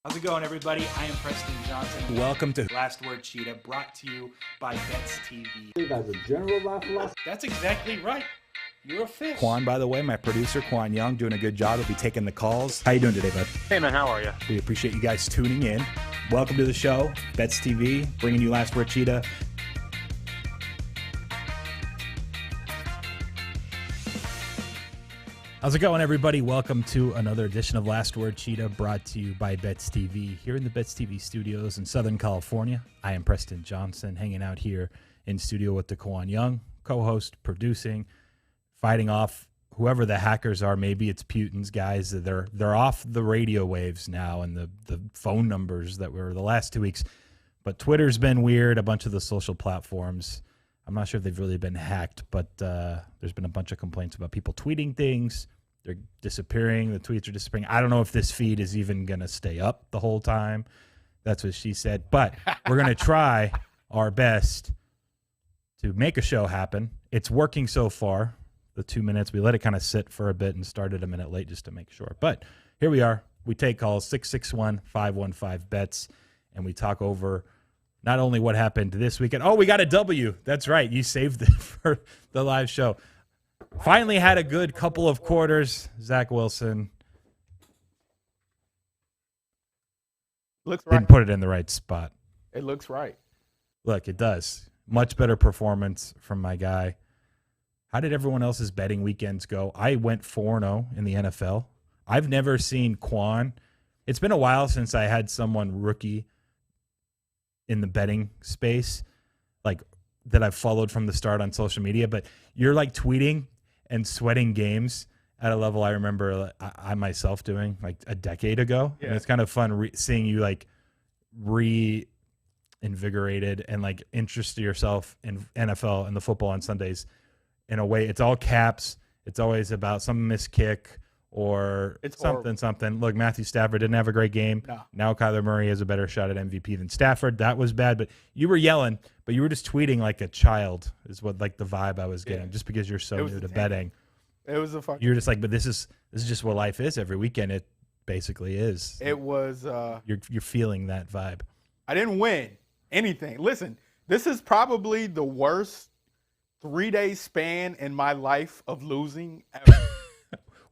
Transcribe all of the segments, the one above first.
How's it going, everybody? I am Preston Johnson. Welcome to Last Word Cheetah, brought to you by Bets TV. You guys are general philosophy. That's exactly right. You're a fish. Qwan, by the way, my producer, Qwan Young, doing a good job. He'll be taking the calls. How you doing today, bud? Hey, man, how are you? We appreciate you guys tuning in. Welcome to the show, Bets TV, bringing you Last Word Cheetah. How's it going, everybody? Welcome to another edition of Last Word Cheetah, brought to you by Bets TV. Here in the Bets TV studios in Southern California, I am Preston Johnson, hanging out here in studio with the Qwan Young, co-host, producing, fighting off whoever the hackers are. Maybe it's Putin's guys. They're off the radio waves now and the phone numbers that were the last 2 weeks. But Twitter's been weird, a bunch of the social platforms. I'm not sure if they've really been hacked, but there's been a bunch of complaints about people tweeting things. They're disappearing. The tweets are disappearing. I don't know if this feed is even going to stay up the whole time. That's what she said. But we're going to try our best to make a show happen. It's working so far. The 2 minutes, we let it kind of sit for a bit and started a minute late just to make sure. But here we are. We take calls 661-515-BETS, and we talk over not only what happened this weekend. Oh, we got a W. That's right. You saved it for the live show. Finally had a good couple of quarters. Zach Wilson Looks right. didn't put it in the right spot. It looks right. Look, it does. Much better performance from my guy. How did everyone else's betting weekends go? I went 4-0 in the NFL. I've never seen Qwan. It's been a while since I had someone rookie in the betting space, like that I've followed from the start on social media. But you're like tweeting and sweating games at a level I remember I myself doing like a decade ago. Yeah. And it's kind of fun seeing you like reinvigorated and like interest yourself in NFL and the football on Sundays in a way. It's all caps. It's always about some missed kick or it's something. Look, Matthew Stafford didn't have a great game. No. Now Kyler Murray has a better shot at MVP than Stafford. That was bad, but you were yelling, but you were just tweeting like a child is what like the vibe I was getting, just because you're so new to betting. It was a fucking. You're just like, but this is just what life is every weekend. It basically is. It was. You're feeling that vibe. I didn't win anything. Listen, this is probably the worst 3-day span in my life of losing ever.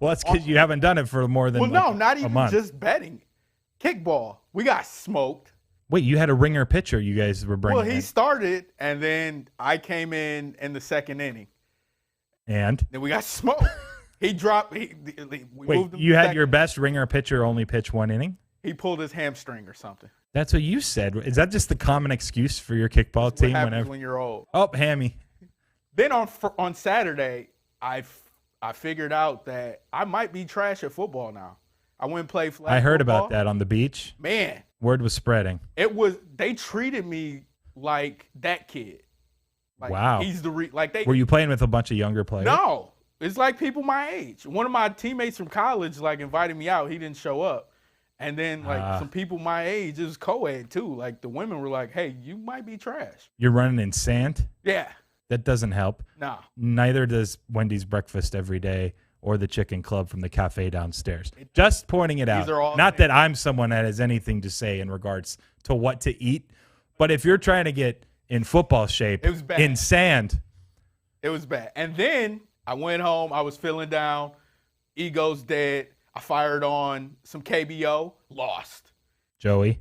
Well, that's because you haven't done it for more than not a even month. just betting. Kickball, we got smoked. Wait, you had a ringer pitcher you guys were bringing. Well, he started, and then I came in the second inning. And? Then we got smoked. He dropped. We moved him you had second. your best ringer pitcher only pitch one inning? He pulled his hamstring or something. That's what you said. Is that just the common excuse for your kickball team? What happens when you're old? Oh, hammy. Then on Saturday, I figured out that I might be trash at football now. I went and played flag I heard football. about that on the beach. Man. Word was spreading. They treated me like that kid. Like, wow. He's the Were you playing with a bunch of younger players? No. It's like people my age. One of my teammates from college like invited me out. He didn't show up. And then like some people my age, it was co-ed too. Like the women were like, "Hey, you might be trash." You're running in sand? Yeah. That doesn't help. No. Neither does Wendy's breakfast every day or the chicken club from the cafe downstairs. Just pointing it out. Not that I'm someone that has anything to say in regards to what to eat, but if you're trying to get in football shape, it was bad. In sand. It was bad. And then I went home. I was feeling down. Ego's dead. I fired on some KBO. Lost. Jamie.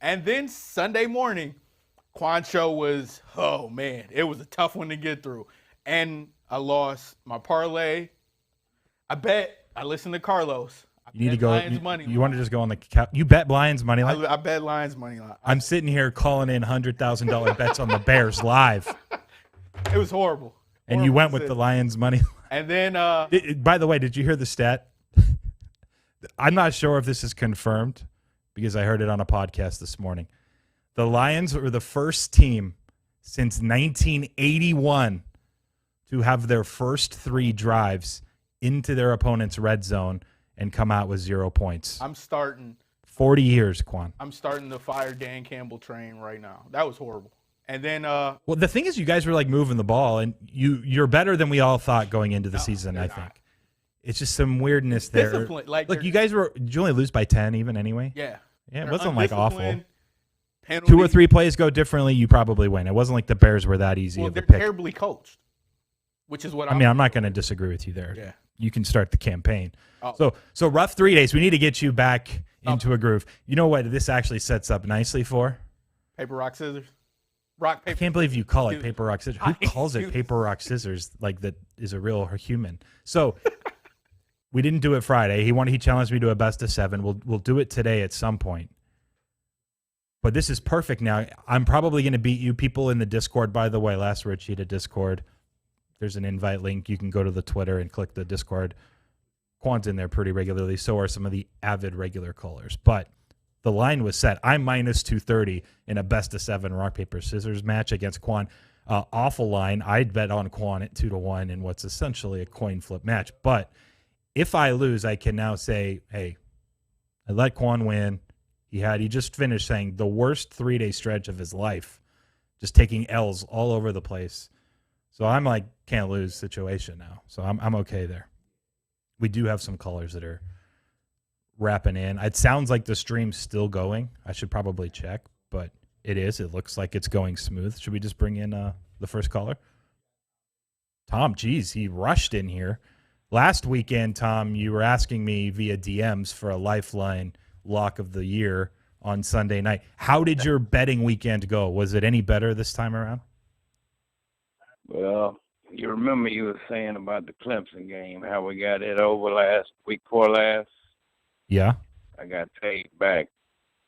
And then Sunday morning, Qwan show was, oh, man, it was a tough one to get through. And I lost my parlay. I listened to Carlos. You need to go. You want to just go on the cap? You bet Lions money line? I bet Lions money line. I'm sitting here calling in $100,000 bets on the Bears live. It was horrible. And you went with the Lions money line. And then, by the way, did you hear the stat? I'm not sure if this is confirmed because I heard it on a podcast this morning. The Lions were the first team since 1981 to have their first 3 drives into their opponent's red zone and come out with 0 points. 40 years, Qwan. I'm starting to fire Dan Campbell train right now. That was horrible. And then well, the thing is you guys were like moving the ball, and you're better than we all thought going into the season, I think. It's just some weirdness there. Discipline, Look, you guys did you only lose by 10 even anyway? Yeah. Yeah, it They're wasn't like awful. Penalties. 2 or 3 plays go differently, you probably win. It wasn't like the Bears were that easy Well, of a they're pick. terribly coached, which is what I mean, I'm not going to disagree with you there. Yeah. You can start the campaign. Oh. So rough 3 days. We need to get you back into a groove. You know what this actually sets up nicely for? Paper, rock, scissors. Rock, paper. I can't believe you call it Dude, paper, rock, scissors. Who calls it paper, rock, scissors? Like that is a real human. So we didn't do it Friday. He challenged me to a best of 7. We'll do it today at some point. But this is perfect now. I'm probably going to beat you. People in the Discord, by the way, Last Word Cheetah Discord. There's an invite link. You can go to the Twitter and click the Discord. Quan's in there pretty regularly. So are some of the avid regular callers. But the line was set. I'm minus 230 in a best of 7 rock, paper, scissors match against Qwan. Awful line. I'd bet on Qwan at 2-1 in what's essentially a coin flip match. But if I lose, I can now say, hey, I let Qwan win. He just finished saying the worst 3-day stretch of his life, just taking L's all over the place. So I'm like, can't lose situation now. So I'm okay there. We do have some callers that are wrapping in. It sounds like the stream's still going. I should probably check, but it is. It looks like it's going smooth. Should we just bring in the first caller? Tom, geez, he rushed in here. Last weekend, Tom, you were asking me via DMs for a Lifeline lock of the year on Sunday night. How did your betting weekend go? Was it any better this time around? Well, you remember you were saying about the Clemson game, how we got it over week 4 last? Yeah. I got paid back.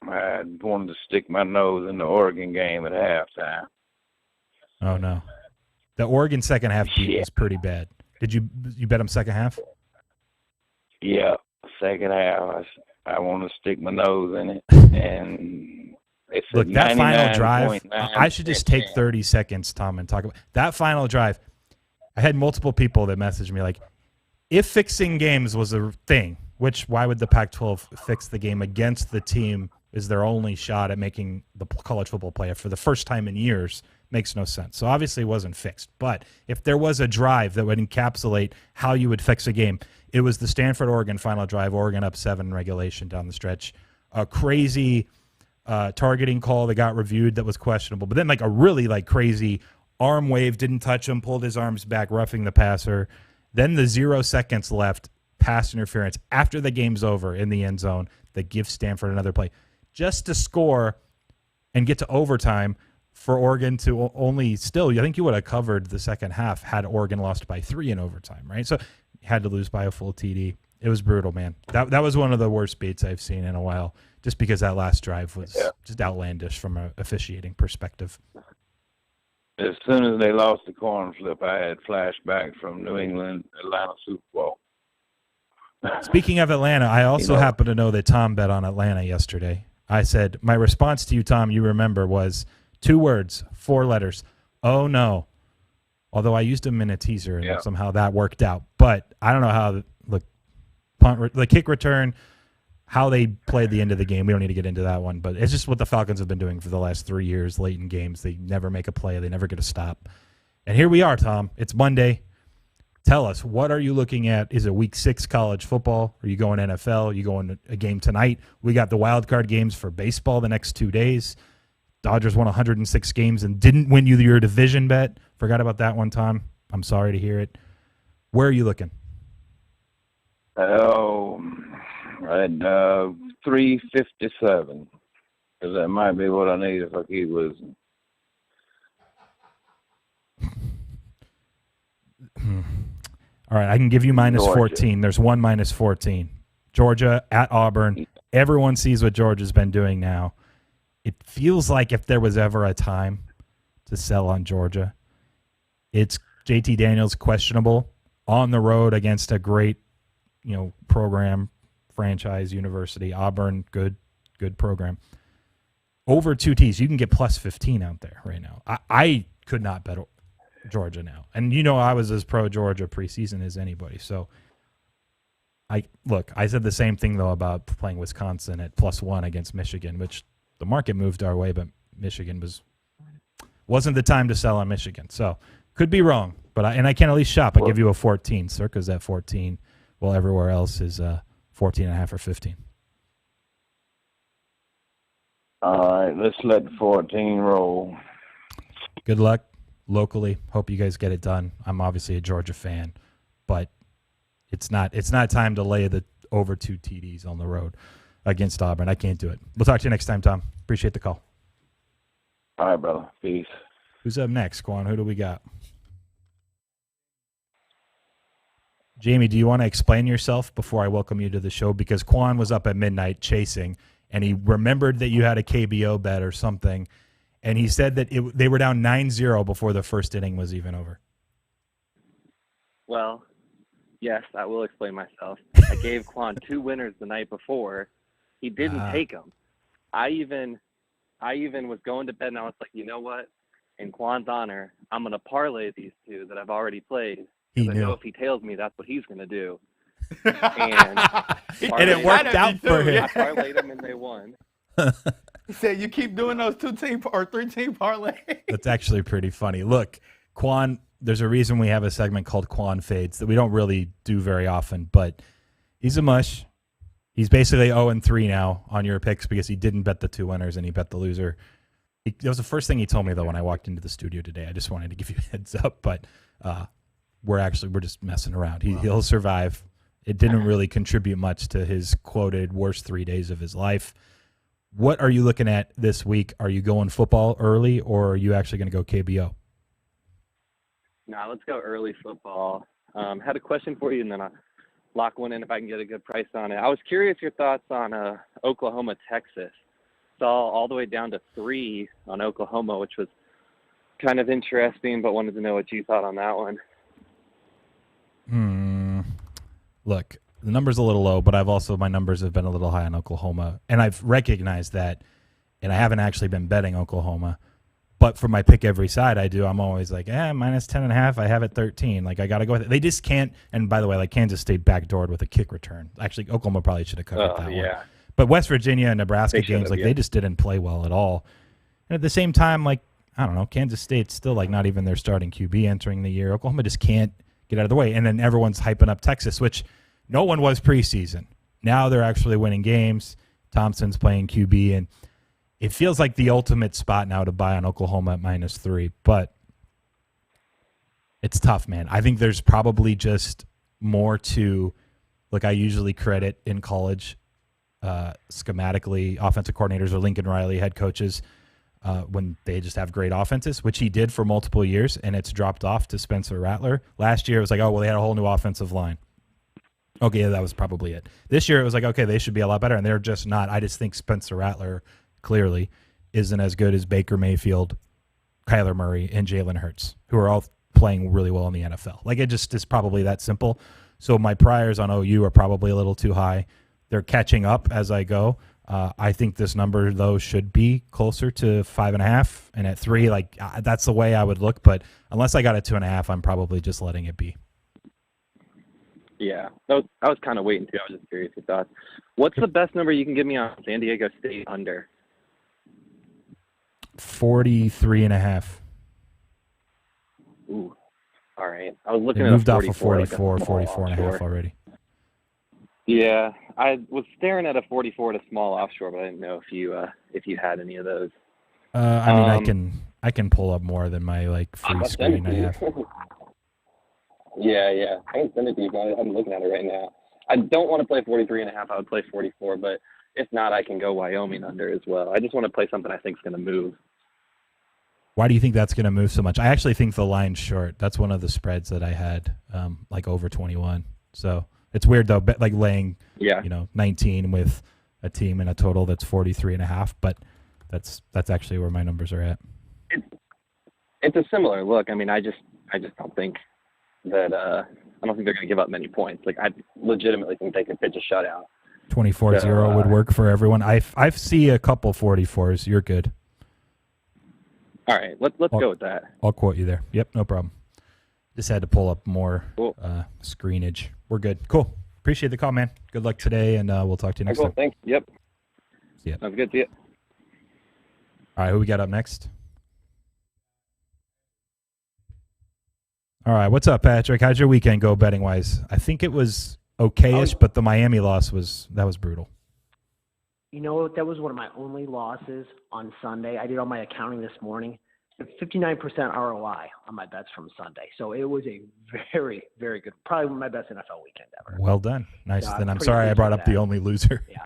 I wanted to stick my nose in the Oregon game at halftime. Oh, no. The Oregon second half beat was pretty bad. Did you bet them second half? Yeah, second half. I want to stick my nose in it. And it's look, that final drive, I should just take 30 seconds, Tom, and talk about that final drive. I had multiple people that messaged me like, if fixing games was a thing, why would the Pac-12 fix the game against the team is their only shot at making the college football playoff for the first time in years? Makes no sense. So obviously it wasn't fixed. But if there was a drive that would encapsulate how you would fix a game, it was the Stanford-Oregon final drive, Oregon up 7 regulation down the stretch. A crazy targeting call that got reviewed that was questionable. But then like a really like crazy arm wave, didn't touch him, pulled his arms back, roughing the passer. Then the 0 seconds left, pass interference after the game's over in the end zone that gives Stanford another play. Just to score and get to overtime for Oregon to only still, I think you would have covered the second half had Oregon lost by 3 in overtime, right? So had to lose by a full TD. It was brutal, man. That was one of the worst beats I've seen in a while, just because that last drive was just outlandish from an officiating perspective. As soon as they lost the coin flip, I had flashbacks from New England Atlanta Super Bowl. Speaking of Atlanta, I also happen to know that Tom bet on Atlanta yesterday. I said, my response to you, Tom, you remember, was 2 words, 4 letters. Oh, no. Although I used them in a teaser, and somehow that worked out. But I don't know how the kick return, how they played the end of the game. We don't need to get into that one. But it's just what the Falcons have been doing for the last 3 years, late in games. They never make a play. They never get a stop. And here we are, Tom. It's Monday. Tell us, what are you looking at? Is it week 6 college football? Are you going NFL? Are you going a game tonight? We got the wild card games for baseball the next 2 days. Dodgers won 106 games and didn't win you your division bet. Forgot about that one, Tom. I'm sorry to hear it. Where are you looking? Oh, at 357. Because that might be what I need if I keep losing. All right, I can give you minus 14. There's one minus 14. Georgia at Auburn. Everyone sees what Georgia's been doing now. It feels like if there was ever a time to sell on Georgia, it's JT Daniels questionable on the road against a great, program, franchise, university. Auburn, good program. Over 2 T's, you can get plus 15 out there right now. I could not bet Georgia now. And I was as pro Georgia preseason as anybody. So I said the same thing though about playing Wisconsin at +1 against Michigan, which the market moved our way, but Michigan wasn't the time to sell on Michigan. So could be wrong, but I can at least shop. I give you a 14. Circa's at 14 while everywhere else is 14.5 or 15. All right, let's let the 14 roll. Good luck locally. Hope you guys get it done. I'm obviously a Georgia fan, but it's not time to lay the over 2 TDs on the road against Auburn. I can't do it. We'll talk to you next time, Tom. Appreciate the call. All right, brother. Peace. Who's up next, Qwan? Who do we got? Jamie, do you want to explain yourself before I welcome you to the show? Because Qwan was up at midnight chasing, and he remembered that you had a KBO bet or something, and he said that they were down 9-0 before the first inning was even over. Well, yes, I will explain myself. I gave Qwan 2 winners the night before. He didn't take them. I even was going to bed, and I was like, you know what? In Quan's honor, I'm going to parlay these 2 that I've already played. He I knew. know if he tails me, that's what he's going to do. And it worked out for him. I parlayed them, and they won. He said, you keep doing those 2-team or 3-team parlays. That's actually pretty funny. Look, Qwan, there's a reason we have a segment called Qwan Fades that we don't really do very often, but he's a mush. He's basically 0-3 now on your picks because he didn't bet the 2 winners and he bet the loser. That was the first thing he told me, though, when I walked into the studio today. I just wanted to give you a heads up, but we're just messing around. He'll survive. It didn't really contribute much to his quoted worst 3 days of his life. What are you looking at this week? Are you going football early, or are you actually going to go KBO? No, let's go early football. Had a question for you, and then I'll lock one in if I can get a good price on it. I was curious your thoughts on Oklahoma, Texas. Saw all the way down to 3 on Oklahoma, which was kind of interesting, but wanted to know what you thought on that one. Look, the number's a little low, but my numbers have been a little high on Oklahoma, and I've recognized that, and I haven't actually been betting Oklahoma. But for my pick every side I do, I'm always like, minus 10.5. I have it 13. Like, I got to go with it. They just can't. And by the way, like, Kansas State backdoored with a kick return. Actually, Oklahoma probably should have covered that one. But West Virginia and Nebraska games, they just didn't play well at all. And at the same time, like, I don't know, Kansas State's still like not even their starting QB entering the year. Oklahoma just can't get out of the way. And then everyone's hyping up Texas, which no one was preseason. Now they're actually winning games. Thompson's playing QB, and it feels like the ultimate spot now to buy on Oklahoma at -3. But it's tough, man. I think there's probably just more to, look, I usually credit in college schematically offensive coordinators or Lincoln Riley head coaches when they just have great offenses, which he did for multiple years, and it's dropped off to Spencer Rattler. Last year it was like, they had a whole new offensive line. Okay, that was probably it. This year it was like, okay, they should be a lot better, and they're just not. I just think Spencer Rattler clearly isn't as good as Baker Mayfield, Kyler Murray, and Jalen Hurts, who are all playing really well in the NFL. Like, it just is probably that simple. So my priors on OU are probably a little too high. They're catching up as I go. I think this number, though, should be closer to 5.5, and at 3, that's the way I would look. But unless I got a 2.5, I'm probably just letting it be. Yeah, I was kind of waiting too. I was just curious your thoughts. What's the best number you can give me on San Diego State under? 43.5. Ooh, all right. I was looking at moved off of 44, 44.5 already. Yeah, I was staring at a 44 at a small offshore, but I didn't know if you had any of those. I I can pull up more than my free screen I have. Yeah. I can send it to you, but I'm looking at it right now. I don't want to play 43.5. I would play 44, but if not, I can go Wyoming under as well. I just want to play something I think is going to move. Why do you think that's going to move so much? I actually think the line's short. That's one of the spreads that I had, over 21. So it's weird though, laying 19 with a team and a total that's 43.5. But that's actually where my numbers are at. It's a similar look. I mean, I just don't think that I don't think they're going to give up many points. I legitimately think they could pitch a shutout. 24-0 would work for everyone. I see a couple 44s. You're good. All right, let's go with that. I'll quote you there. Yep, no problem. Just had to pull up more screenage. We're good. Cool. Appreciate the call, man. Good luck today, and we'll talk to you next time. Thanks. Yep. See ya. Sounds good. See ya. All right, who we got up next? All right, what's up, Patrick? How'd your weekend go betting-wise? I think it was okay-ish, but the Miami loss was brutal. You know, that was one of my only losses on Sunday. I did all my accounting this morning. 59% ROI on my bets from Sunday. So it was a very, very good, probably my best NFL weekend ever. Well done. Nice. Then I'm pretty sorry I pleased brought with up the that. only loser. Yeah.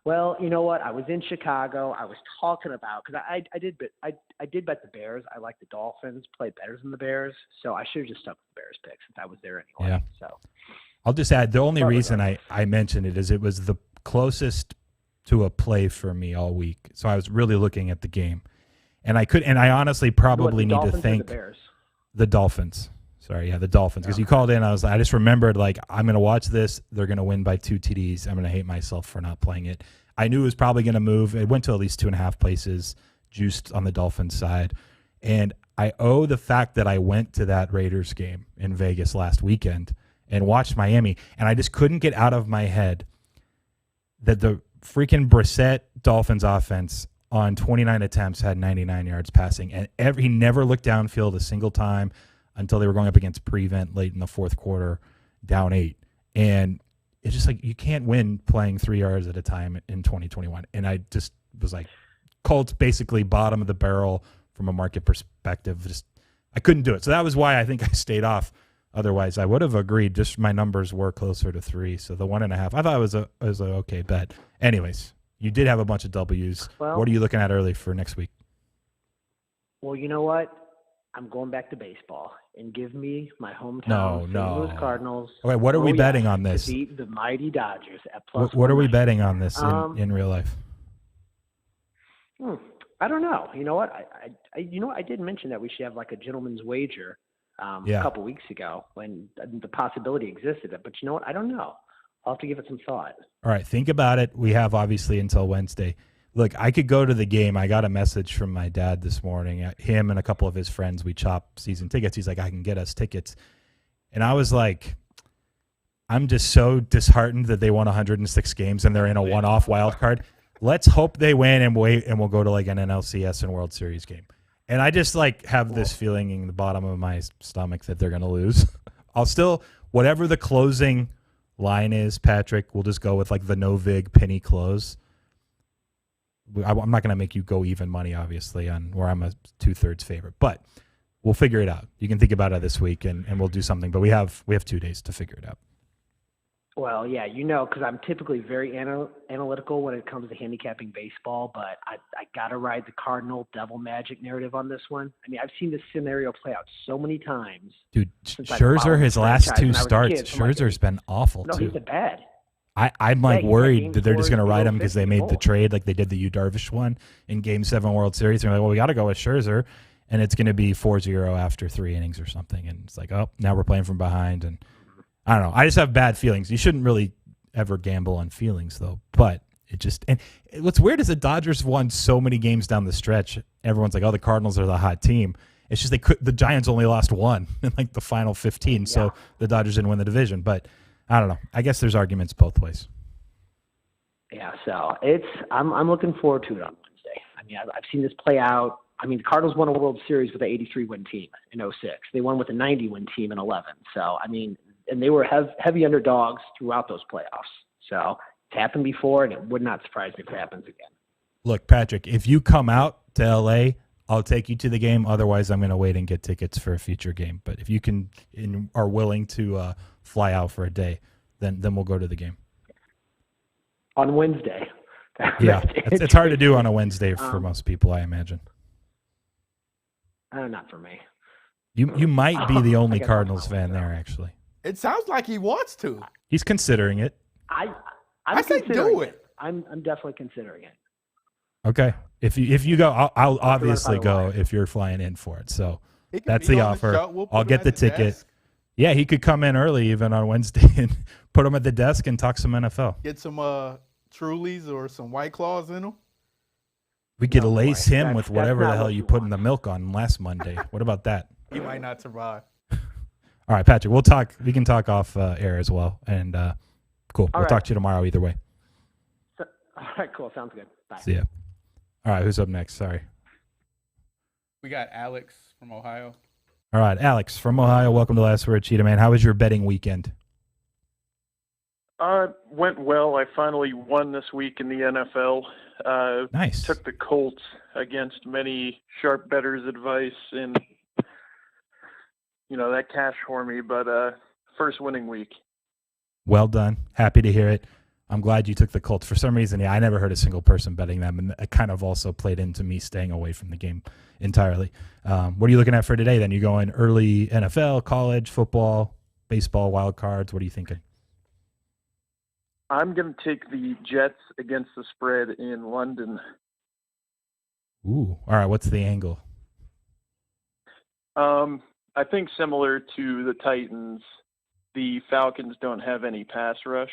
Well, you know what? I was in Chicago. I was talking about, because I did bet the Bears. I like the Dolphins, play better than the Bears. So I should have just stuck with the Bears pick since I was there anyway. Yeah. So I'll just add, the only reason I mentioned it is it was the closest to a play for me all week. So I was really looking at the game. And I honestly probably need to thank the Dolphins. Sorry, yeah, the Dolphins. Because you called in, I just remembered, like, I'm going to watch this. They're going to win by 2 TDs. I'm going to hate myself for not playing it. I knew it was probably going to move. It went to at least 2.5 places, juiced on the Dolphins side. And I owe the fact that I went to that Raiders game in Vegas last weekend and watched Miami. And I just couldn't get out of my head that the freaking Brissett Dolphins offense on 29 attempts had 99 yards passing. And he never looked downfield a single time until they were going up against Prevent late in the fourth quarter, down 8. And it's just like, you can't win playing 3 yards at a time in 2021. And I just was like, Colts basically bottom of the barrel from a market perspective. I couldn't do it. So that was why I think I stayed off. Otherwise, I would have agreed. Just my numbers were closer to 3. So the 1.5, I thought it was an okay bet. Anyways, you did have a bunch of W's. Well, what are you looking at early for next week? Well, you know what? I'm going back to baseball and give me my hometown St. Louis Cardinals. Okay, what are we betting on this? To beat the mighty Dodgers at plus. What are we betting on this in real life? I don't know. You know what? I did mention that we should have like a gentleman's wager a couple weeks ago when the possibility existed. But you know what? I don't know. I'll have to give it some thought. All right, think about it. We have obviously until Wednesday. Look, I could go to the game. I got a message from my dad this morning. Him and a couple of his friends, we chop season tickets. He's like, I can get us tickets. And I was like, I'm just so disheartened that they won 106 games and they're in a one-off wild card. Let's hope they win and wait, and we'll go to like an NLCS and World Series game. And I just like have this feeling in the bottom of my stomach that they're going to lose. I'll still, whatever the closing line is, Patrick, we'll just go with like the no vig penny close. I'm not going to make you go even money, obviously, on where I'm a 2/3 favorite, but we'll figure it out. You can think about it this week, and we'll do something. But we have 2 days to figure it out. Well, yeah, because I'm typically very analytical when it comes to handicapping baseball, but I got to ride the Cardinal devil magic narrative on this one. I mean, I've seen this scenario play out so many times. Dude, Scherzer, his last 2 starts, Scherzer's been awful, too. No, he's been bad. I'm like worried that they're just going to ride him because they made the trade like they did the Yu Darvish one in Game 7 World Series. They're like, well, we got to go with Scherzer, and it's going to be 4-0 after 3 innings or something. And it's like, oh, now we're playing from behind. And I don't know. I just have bad feelings. You shouldn't really ever gamble on feelings, though. But it just – and what's weird is the Dodgers won so many games down the stretch. Everyone's like, oh, the Cardinals are the hot team. It's just the Giants only lost 1 in like the final 15, so the Dodgers didn't win the division. But – I don't know. I guess there's arguments both ways. Yeah, so I'm looking forward to it on Wednesday. I mean, I've seen this play out. I mean, the Cardinals won a World Series with an 83-win team in 06. They won with a 90-win team in 11. So, I mean, and they were heavy underdogs throughout those playoffs. So it's happened before, and it would not surprise me if it happens again. Look, Patrick, if you come out to L.A., I'll take you to the game. Otherwise, I'm going to wait and get tickets for a future game. But if you can and are willing to fly out for a day, then we'll go to the game. On Wednesday. Yeah, it's hard to do on a Wednesday for most people, I imagine. Not for me. You might be the only Cardinals fan there, actually. It sounds like he wants to. He's considering it. I say do it. I'm definitely considering it. Okay. If you go, I'll obviously go if you're flying in for it. So that's the offer. I'll get the ticket. Desk. Yeah, he could come in early even on Wednesday and put him at the desk and talk some NFL. Get some Trulies or some White Claws in them. We could lace him with whatever the hell you put in the milk on last Monday. What about that? He might not survive. All right, Patrick, we'll talk. We can talk off air as well. And cool. We'll talk to you tomorrow either way. All right, cool. Sounds good. Bye. See ya. All right, who's up next? Sorry. We got Alex from Ohio. All right, Alex from Ohio. Welcome to Last Word, Cheetah Man. How was your betting weekend? Went well. I finally won this week in the NFL. Nice. Took the Colts against many sharp bettors' advice, and that cash for me. But first winning week. Well done. Happy to hear it. I'm glad you took the Colts. For some reason, I never heard a single person betting them, and it kind of also played into me staying away from the game entirely. What are you looking at for today then? You going early NFL, college, football, baseball, wild cards? What are you thinking? I'm going to take the Jets against the spread in London. Ooh. All right. What's the angle? I think similar to the Titans, the Falcons don't have any pass rush.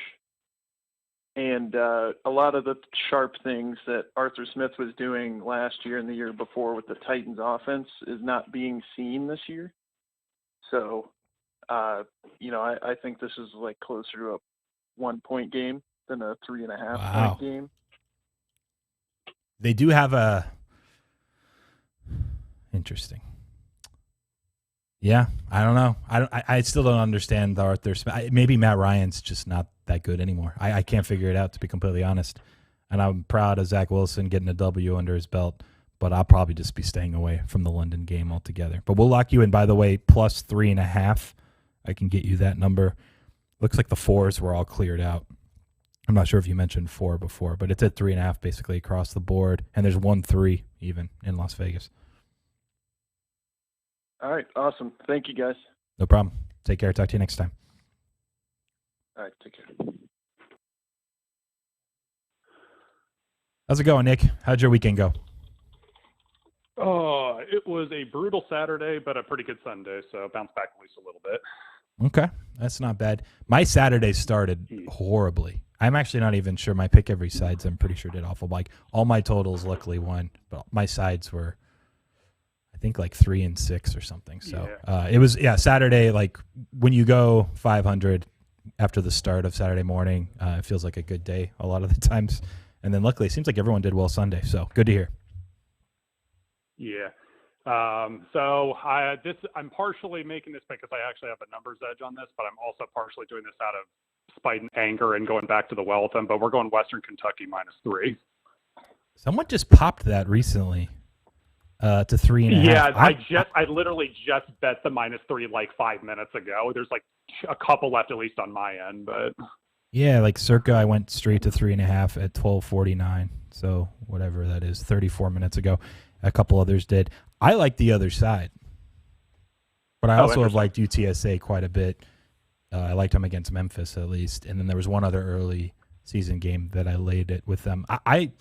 And a lot of the sharp things that Arthur Smith was doing last year and the year before with the Titans offense is not being seen this year. So, I think this is like closer to a 1-point game than a 3.5-point game. They do have interesting. Yeah, I don't know. I still don't understand the Arthur Smith. Maybe Matt Ryan's just not that good anymore. I can't figure it out, to be completely honest. And I'm proud of Zach Wilson getting a W under his belt, but I'll probably just be staying away from the London game altogether. But we'll lock you in, by the way, plus 3.5. I can get you that number. Looks like the 4s were all cleared out. I'm not sure if you mentioned 4 before, but it's at 3.5 basically across the board. And there's 1-3 even in Las Vegas. All right. Awesome. Thank you, guys. No problem. Take care. Talk to you next time. All right. Take care. How's it going, Nick? How'd your weekend go? It was a brutal Saturday, but a pretty good Sunday, so bounced back at least a little bit. Okay. That's not bad. My Saturday started horribly. I'm actually not even sure. My pick every sides, I'm pretty sure, did awful. Like, all my totals luckily won, but my sides were, I think, like 3 and 6 or something. So it was, Saturday, like when you go 500 after the start of Saturday morning, it feels like a good day a lot of the times. And then luckily, it seems like everyone did well Sunday. So good to hear. Yeah. So I'm partially making this because I actually have a numbers edge on this, but I'm also partially doing this out of spite and anger and going back to the well with them. But we're going Western Kentucky -3. Someone just popped that recently to 3.5. Yeah, I literally just bet the -3 like 5 minutes ago. There's like a couple left at least on my end, but yeah, like circa I went straight to 3.5 at 12:49. So whatever that is, 34 minutes ago. A couple others did. I like the other side, but I also have liked UTSA quite a bit. I liked them against Memphis at least, and then there was one other early season game that I laid it with them. I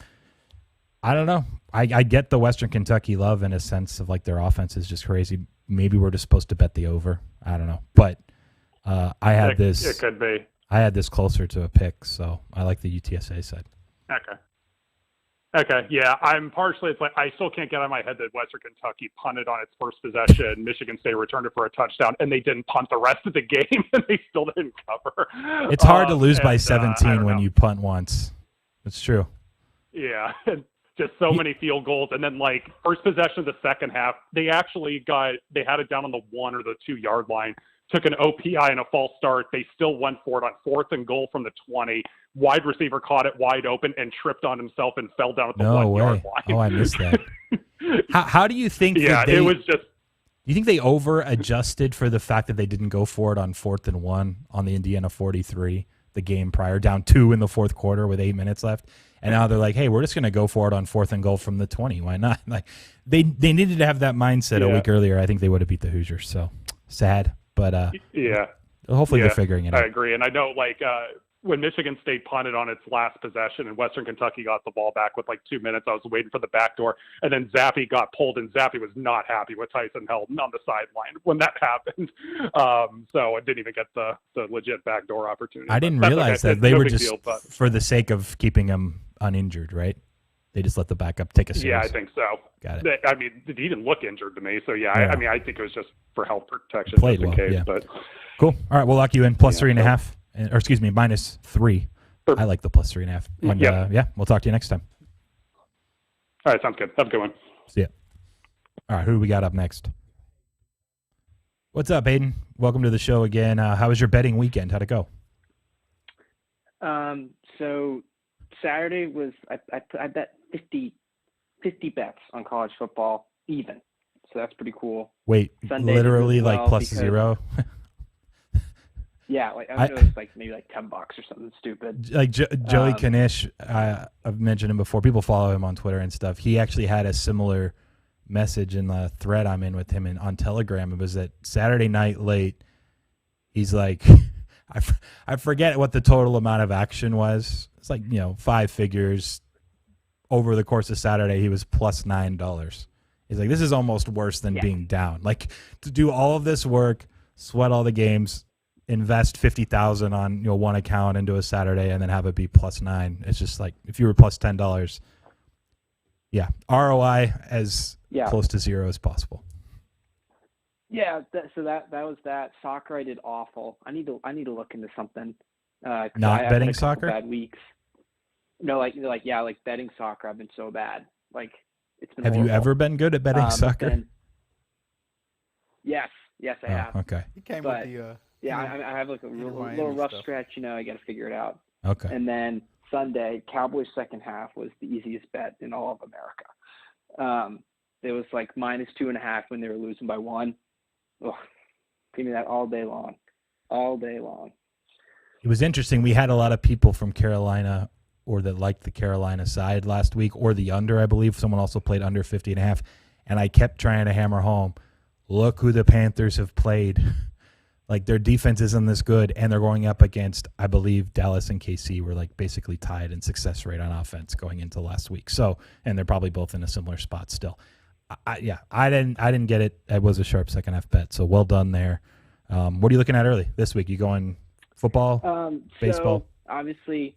don't know. I get the Western Kentucky love in a sense of like their offense is just crazy. Maybe we're just supposed to bet the over. I don't know, but I had this. It could be. I had this closer to a pick, so I like the UTSA side. Okay, yeah, I'm partially. It's like I still can't get out of my head that Western Kentucky punted on its first possession. Michigan State returned it for a touchdown, and they didn't punt the rest of the game, and they still didn't cover. It's hard to lose by 17 when you punt once. It's true. Yeah, just so many field goals, and then like first possession of the second half, they had it down on the 1 or the 2 yard line. Took an OPI and a false start. They still went for it on 4th and goal from the 20. Wide receiver caught it wide open and tripped on himself and fell down at the 1 yard line. Oh, I missed that. How do you think? Yeah, it was just. Do you think they over adjusted for the fact that they didn't go for it on 4th and 1 on the Indiana 43, the game prior, down 2 in the fourth quarter with 8 minutes left? And now they're like, hey, we're just going to go for it on 4th and goal from the 20. Why not? Like they needed to have that mindset a week earlier. I think they would have beat the Hoosiers. So sad. But hopefully they're figuring it out. I agree. And I know like when Michigan State punted on its last possession and Western Kentucky got the ball back with like 2 minutes, I was waiting for the backdoor. And then Zappe got pulled, and Zappe was not happy with Tyson Helton on the sideline when that happened. So I didn't even get the legit backdoor opportunity. I didn't realize that. They were just, for the sake of keeping him uninjured, right? They just let the backup take a series. Yeah, I think so. Got it. I mean, he didn't look injured to me. So, I mean, I think it was just for health protection. Played well, case, but cool. All right, we'll lock you in. Plus 3.5. Or excuse me, -3. I like the plus 3.5. And, we'll talk to you next time. All right, sounds good. Have a good one. See ya. All right, who do we got up next? What's up, Aiden? Welcome to the show again. How was your betting weekend? How'd it go? So Saturday was I bet 50 bets on college football even. So that's pretty cool. Wait, Sunday literally did really like well plus because- zero? Yeah, like I'm sure it was like maybe like $10 or something stupid. Like Joey Kanish, I've mentioned him before. People follow him on Twitter and stuff. He actually had a similar message in the thread I'm in with him on Telegram. It was that Saturday night late. He's like, I forget what the total amount of action was. It's like, 5 figures. Over the course of Saturday, he was plus $9. He's like, this is almost worse than being down. Like, to do all of this work, sweat all the games, invest $50,000 on one account into a Saturday, and then have it be plus $9. It's just like, if you were plus $10, ROI as close to zero as possible. Yeah, so that was that. Soccer, I did awful. I need to look into something. Not betting soccer? Bad weeks. No, like betting soccer. I've been so bad. Like it's been. Have horrible. you ever been good at betting soccer? Yes, I have. Okay. He came But, with the. I have like a little rough stretch. I got to figure it out. Okay. And then Sunday, Cowboys second half was the easiest bet in all of America. It was like -2.5 when they were losing by 1. Oh, give me that all day long. It was interesting. We had a lot of people from Carolina or that liked the Carolina side last week, or the under, I believe. Someone also played under 50.5. And I kept trying to hammer home, look who the Panthers have played. Like, their defense isn't this good, and they're going up against, I believe, Dallas and KC were like basically tied in success rate on offense going into last week. So, and they're probably both in a similar spot still. I didn't get it. It was a sharp second half bet, so well done there. What are you looking at early this week? You going football, baseball? So obviously,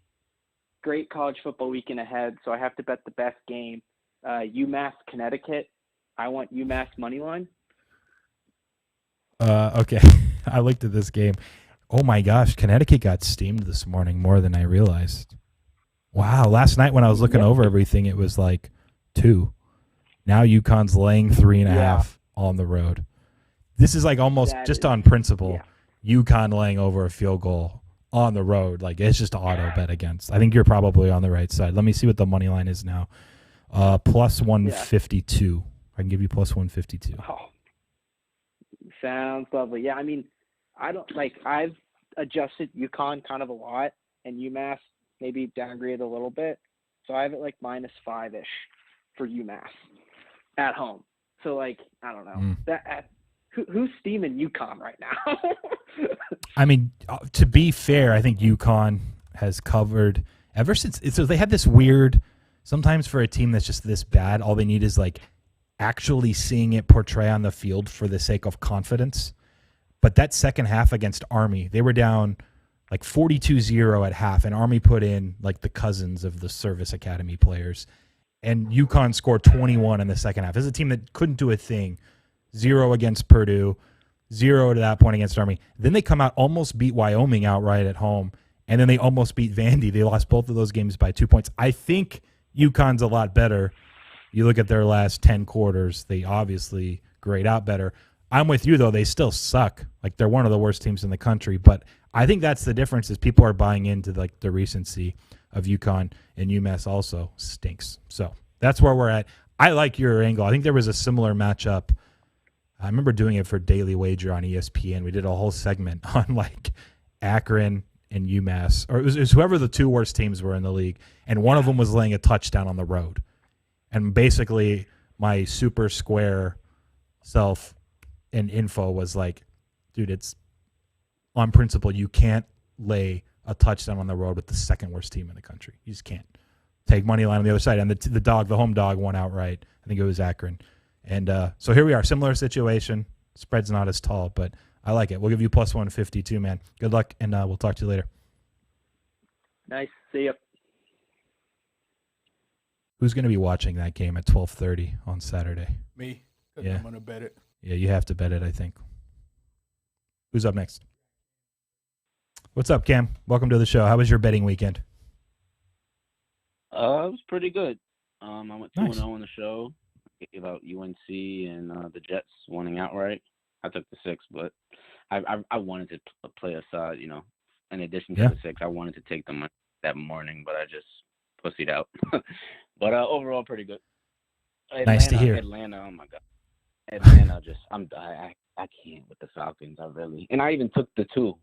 great college football weekend ahead, so I have to bet the best game. UMass, Connecticut. I want UMass money line. Okay. I looked at this game. Oh my gosh, Connecticut got steamed this morning more than I realized. Wow, last night when I was looking over everything, it was like 2. Now UConn's laying 3.5 on the road. This is like almost just on principle. UConn laying over a field goal on the road. Like, it's just auto bet against. I think you're probably on the right side. Let me see what the money line is now. Plus 152. I can give you plus 152. Oh, sounds lovely. Yeah, I mean, I've adjusted UConn kind of a lot, and UMass maybe downgraded a little bit. So I have it like -5-ish for UMass at home. So, like, I don't know. Who's steaming UConn right now? I mean, to be fair, I think UConn has covered ever since. So they had this weird, sometimes for a team that's just this bad, all they need is like actually seeing it portray on the field for the sake of confidence. But that second half against Army, they were down like 42-0 at half, and Army put in like the cousins of the service academy players. And UConn scored 21 in the second half. This is a team that couldn't do a thing. 0 against Purdue, 0 to that point against Army. Then they come out, almost beat Wyoming outright at home, and then they almost beat Vandy. They lost both of those games by 2 points. I think UConn's a lot better. You look at their last 10 quarters, they obviously grade out better. I'm with you, though. They still suck. Like, they're one of the worst teams in the country. But I think that's the difference, is people are buying into like the recency of UConn, and UMass also stinks. So that's where we're at. I like your angle. I think there was a similar matchup. I remember doing it for Daily Wager on ESPN. We did a whole segment on like Akron and UMass, or it was whoever the 2 worst teams were in the league, and one of them was laying a touchdown on the road. And basically my super square self and info was like, dude, it's on principle. You can't lay a touchdown on the road with the second worst team in the country. You just can't. Take money line on the other side. And the home dog won outright. I think it was Akron. And so here we are, similar situation. Spread's not as tall, but I like it. We'll give you plus 152, man. Good luck, and we'll talk to you later. Nice. See you. Who's going to be watching that game at 12:30 on Saturday? Me. Yeah. I'm going to bet it. Yeah, you have to bet it, I think. Who's up next? What's up, Cam? Welcome to the show. How was your betting weekend? It was pretty good. I went 2-0 Nice. on the show. Gave out UNC and the Jets winning outright. I took the 6, but I wanted to play a side, in addition to the 6. I wanted to take them that morning, but I just pussied out. But overall, pretty good. Atlanta, nice to hear. Atlanta, oh my God. Atlanta, I can't with the Falcons. And I even took the 2.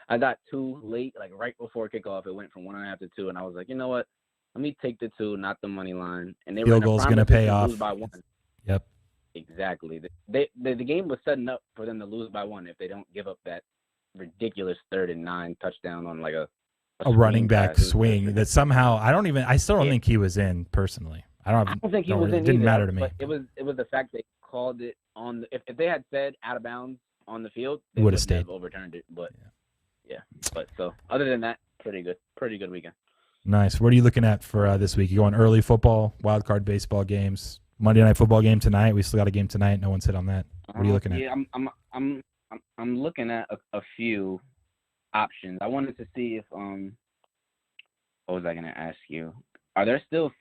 I got 2 late, like right before kickoff. It went from 1.5 to 2, and I was like, you know what? Let me take the 2, not the money line. And they field goal's going to pay off. Lose by 1. Yep. Exactly. The game was setting up for them to lose by 1 if they don't give up that ridiculous 3rd and 9 touchdown on like a running back swing that somehow I still don't think he was in personally. I don't think he was in. It didn't either, matter to me. But it was the fact they called it on. If they had said out of bounds on the field, they would have stayed. Overturned it. But yeah. But so other than that, pretty good weekend. Nice. What are you looking at for this week? You going early football, wild card baseball games, Monday night football game tonight? We still got a game tonight. No one's hit on that. What are you looking at? Yeah, I'm looking at a few options. I wanted to see if what was I going to ask you? Are there still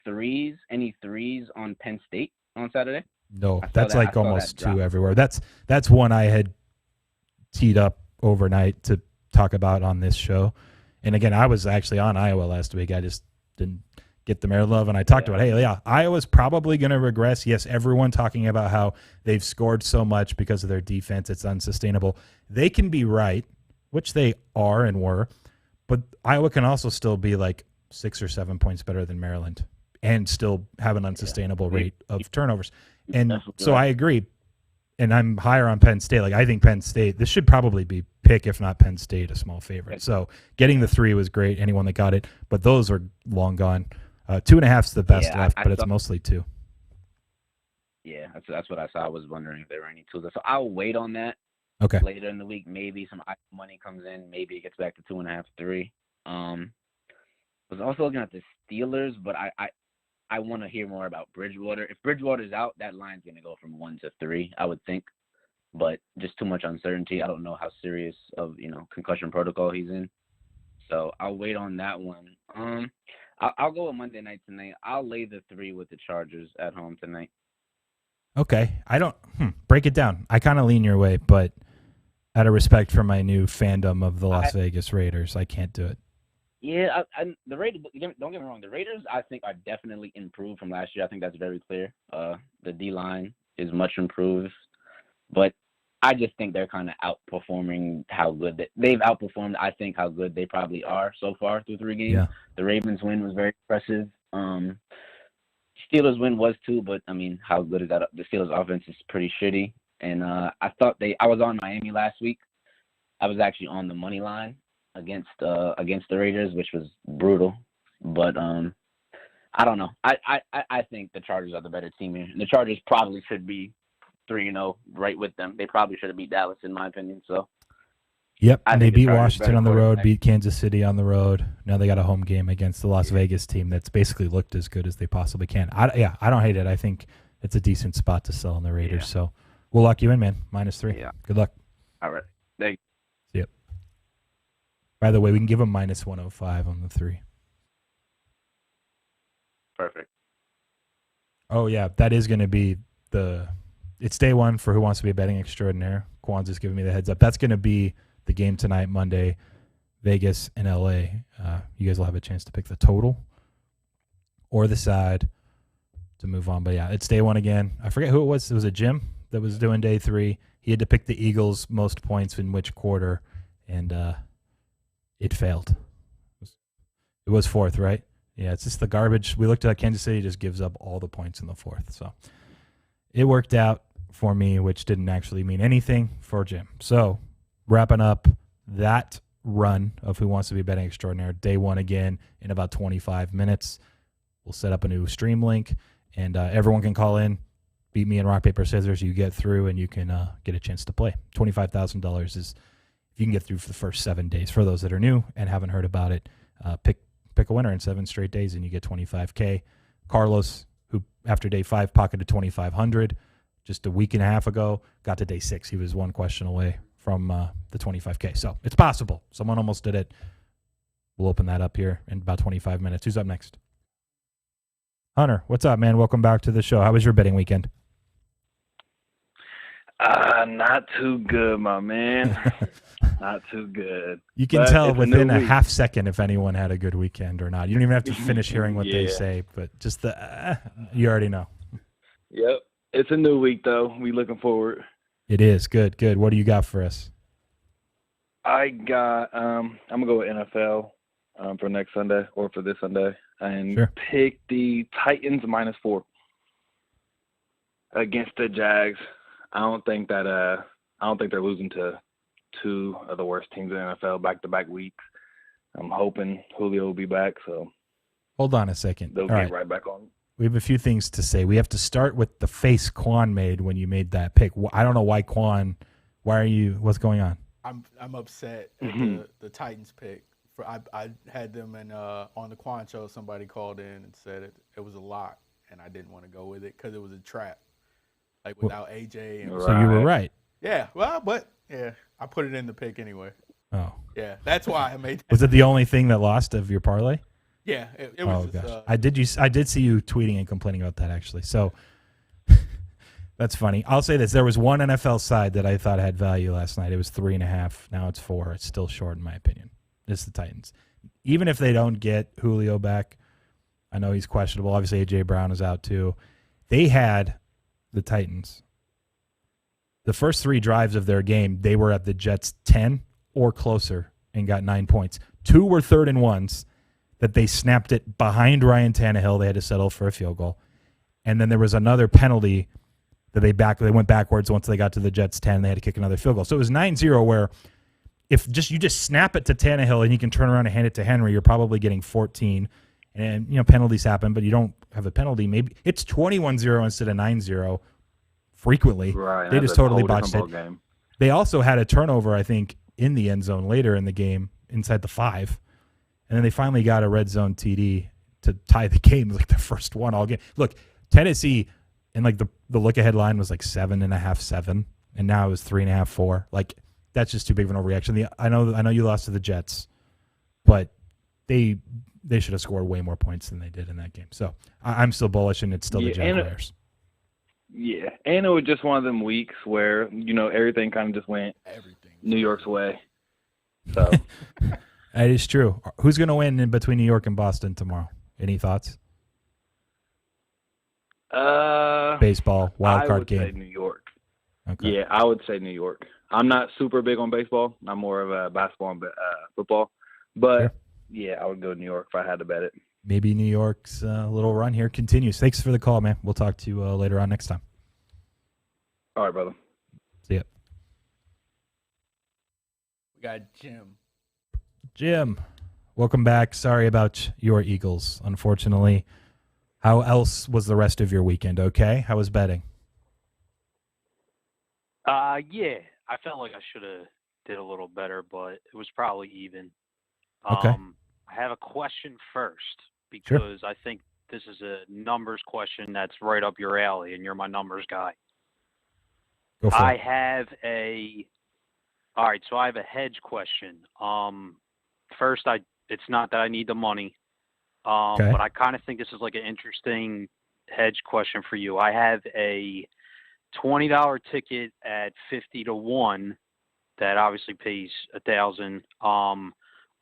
any threes on Penn State on Saturday? No, that's like almost 2 everywhere. That's one I had teed up overnight to talk about on this show. And again, I was actually on Iowa last week. I just didn't get the Maryland love. And I talked about, Iowa's probably going to regress. Yes, everyone talking about how they've scored so much because of their defense. It's unsustainable. They can be right, which they are and were. But Iowa can also still be like 6 or 7 points better than Maryland and still have an unsustainable rate of turnovers. And so I agree. And I'm higher on Penn State. Like, I think Penn State, this should probably be pick, if not Penn State, a small favorite. So getting the 3 was great, anyone that got it. But those are long gone. 2.5 is the best left, but it's mostly 2. Yeah, that's what I saw. I was wondering if there were any 2s. So I'll wait on that. Okay. Later in the week, maybe some money comes in. Maybe it gets back to 2.5, 3. I was also looking at the Steelers, but I want to hear more about Bridgewater. If Bridgewater's out, that line's going to go from 1 to 3, I would think. But just too much uncertainty. I don't know how serious of concussion protocol he's in. So I'll wait on that one. I'll go with Monday night tonight. I'll lay the 3 with the Chargers at home tonight. Okay. I don't break it down. I kind of lean your way, but out of respect for my new fandom of the Las Vegas Raiders, I can't do it. Yeah, the Raiders. Don't get me wrong. The Raiders, I think, are definitely improved from last year. I think that's very clear. The D line is much improved, but I just think they're kind of outperforming how good they've outperformed. I think how good they probably are so far through 3 games. Yeah. The Ravens win was very impressive. Steelers win was too, but I mean, how good is that? The Steelers offense is pretty shitty, and I was on Miami last week. I was actually on the money line against the Raiders, which was brutal. But I don't know. I think the Chargers are the better team here. And the Chargers probably should be 3-0 right with them. They probably should have beat Dallas, in my opinion. So. Yep, and they beat Washington on the road, beat Kansas City on the road. Now they got a home game against the Las Vegas team that's basically looked as good as they possibly can. I don't hate it. I think it's a decent spot to sell on the Raiders. Yeah. So we'll lock you in, man. -3. Yeah. Good luck. All right. Thank you. See ya. By the way, we can give them -105 on the 3. Perfect. Oh, yeah, that is going to be it's day 1 for Who Wants to Be a Betting Extraordinaire. Kwan's just giving me the heads up. That's going to be the game tonight, Monday, Vegas and LA. You guys will have a chance to pick the total or the side to move on. But yeah, it's day 1 again. I forget who it was. It was a Jim that was doing day 3. He had to pick the Eagles' most points in which quarter, and it failed. It was 4th, right? Yeah, it's just the garbage. We looked at Kansas City just gives up all the points in the 4th. So it worked out for me, which didn't actually mean anything for Jim. So wrapping up that run of Who Wants to Be a Betting Extraordinaire, day 1 again in about 25 minutes. We'll set up a new stream link, and everyone can call in, beat me in rock, paper, scissors. You get through, and you can get a chance to play. $25,000 is if you can get through for the first 7 days. For those that are new and haven't heard about it, pick a winner in 7 straight days, and you get $25K. Carlos, who after day 5 pocketed $2,500 just a week and a half ago, got to day 6. He was 1 question away from the $25K. So it's possible. Someone almost did it. We'll open that up here in about 25 minutes. Who's up next? Hunter, what's up, man? Welcome back to the show. How was your betting weekend? Not too good, my man. Not too good. You can But tell it's within new a week. half second if anyone had a good weekend or not. You don't even have to finish hearing what they Yeah. say, but just you already know. Yep. It's a new week, though. We looking forward. It is. Good, good. What do you got for us? I got I'm gonna go with NFL for next Sunday or for this Sunday and Sure. pick the Titans -4 against the Jags. I don't think they're losing to two of the worst teams in the NFL back-to-back weeks. I'm hoping Julio will be back, so Hold on a second. they'll All get right. right back on. We have a few things to say. We have to start with the face Qwan made when you made that pick. I don't know why Qwan. What's going on? I'm upset Mm-hmm. at the Titans pick. I had them on the Qwan show. Somebody called in and said it was a lock, and I didn't want to go with it because it was a trap. Like without AJ. And So you were right. Yeah, well, but yeah, I put it in the pick anyway. Oh. Yeah, that's why I made that. Was it the only thing that lost of your parlay? Yeah, it was. Oh just, gosh, I did see you tweeting and complaining about that actually. So that's funny. I'll say this: there was one NFL side that I thought had value last night. It was 3.5. Now it's 4. It's still short in my opinion. It's the Titans. Even if they don't get Julio back, I know he's questionable. Obviously, A.J. Brown is out too. They had the Titans. The first 3 drives of their game, they were at the Jets' 10 or closer and got 9 points. 2 were 3rd and 1s that they snapped it behind Ryan Tannehill. They had to settle for a field goal. And then there was another penalty that they went backwards once they got to the Jets' 10. They had to kick another field goal. So it was 9-0 where if you just snap it to Tannehill and you can turn around and hand it to Henry, you're probably getting 14. And, penalties happen, but you don't have a penalty. Maybe it's 21-0 instead of 9-0 frequently. Right. They that's just a totally whole botched different it. ballgame. They also had a turnover, I think, in the end zone later in the game inside the 5. And then they finally got a red zone TD to tie the game, like the first one all game. Look, Tennessee, and like the look-ahead line was like 7.5, 7, and now it was 3.5, 4. Like, that's just too big of an overreaction. I know you lost to the Jets, but they should have scored way more points than they did in that game. So I'm still bullish, and it's still the Jaguars. Yeah, and it was just one of them weeks where, everything kind of just went New York's way. So That is true. Who's going to win in between New York and Boston tomorrow? Any thoughts? Baseball, wild card game. I would say New York. Okay. Yeah, I would say New York. I'm not super big on baseball. I'm more of a basketball and football. But, Sure. Yeah, I would go New York if I had to bet it. Maybe New York's little run here continues. Thanks for the call, man. We'll talk to you later on next time. All right, brother. See ya. We got Jim. Jim, welcome back. Sorry about your Eagles, unfortunately. How else was the rest of your weekend? Okay? How was betting? Yeah, I felt like I should have did a little better, but it was probably even. Okay. I have a question first because I think this is a numbers question that's right up your alley, and you're my numbers guy. Go for I it. have all right, so I have a hedge question. First, it's not that I need the money, Okay. but I kind of think this is like an interesting hedge question for you. I have a $20 ticket at 50-1 that obviously pays $1,000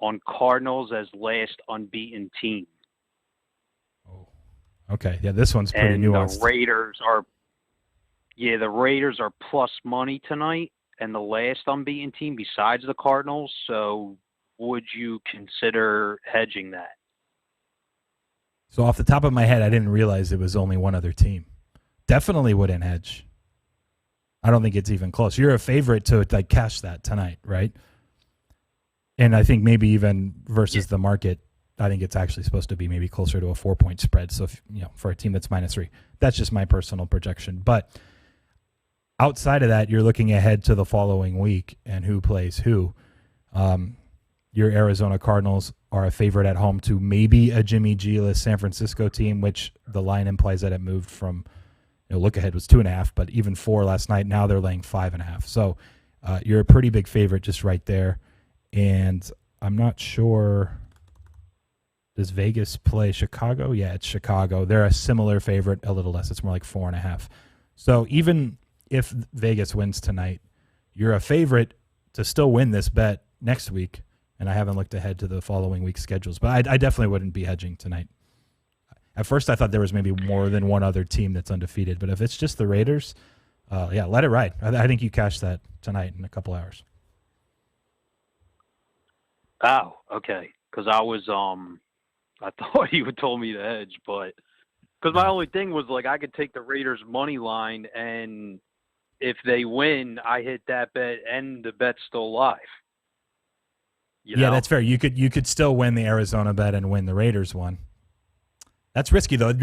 on Cardinals as last unbeaten team. Okay. Yeah, this one's pretty And nuanced. the Raiders are plus money tonight, and the last unbeaten team besides the Cardinals. So would you consider hedging that? So off the top of my head, I didn't realize it was only one other team. Definitely wouldn't hedge. I don't think it's even close. You're a favorite to like cash that tonight, right? And I think maybe even versus the market, I think it's actually supposed to be maybe closer to a 4-point spread. So, for a team that's -3, that's just my personal projection. But outside of that, you're looking ahead to the following week and who plays who. Your Arizona Cardinals are a favorite at home to maybe a Jimmy G-less San Francisco team, which the line implies that it moved from, look ahead was 2.5, but even 4 last night. Now they're laying 5.5. So you're a pretty big favorite just right there. And I'm not sure, does Vegas play Chicago? Yeah, it's Chicago. They're a similar favorite, a little less. It's more like 4.5. So even if Vegas wins tonight, you're a favorite to still win this bet next week, and I haven't looked ahead to the following week's schedules. But I definitely wouldn't be hedging tonight. At first, I thought there was maybe more than one other team that's undefeated, but if it's just the Raiders, let it ride. I think you cash that tonight in a couple hours. Oh, okay. Because I was I thought you had told me to hedge, but because my only thing was like I could take the Raiders money line, and if they win, I hit that bet, and the bet's still live. You know? That's fair. You could still win the Arizona bet and win the Raiders one. That's risky though.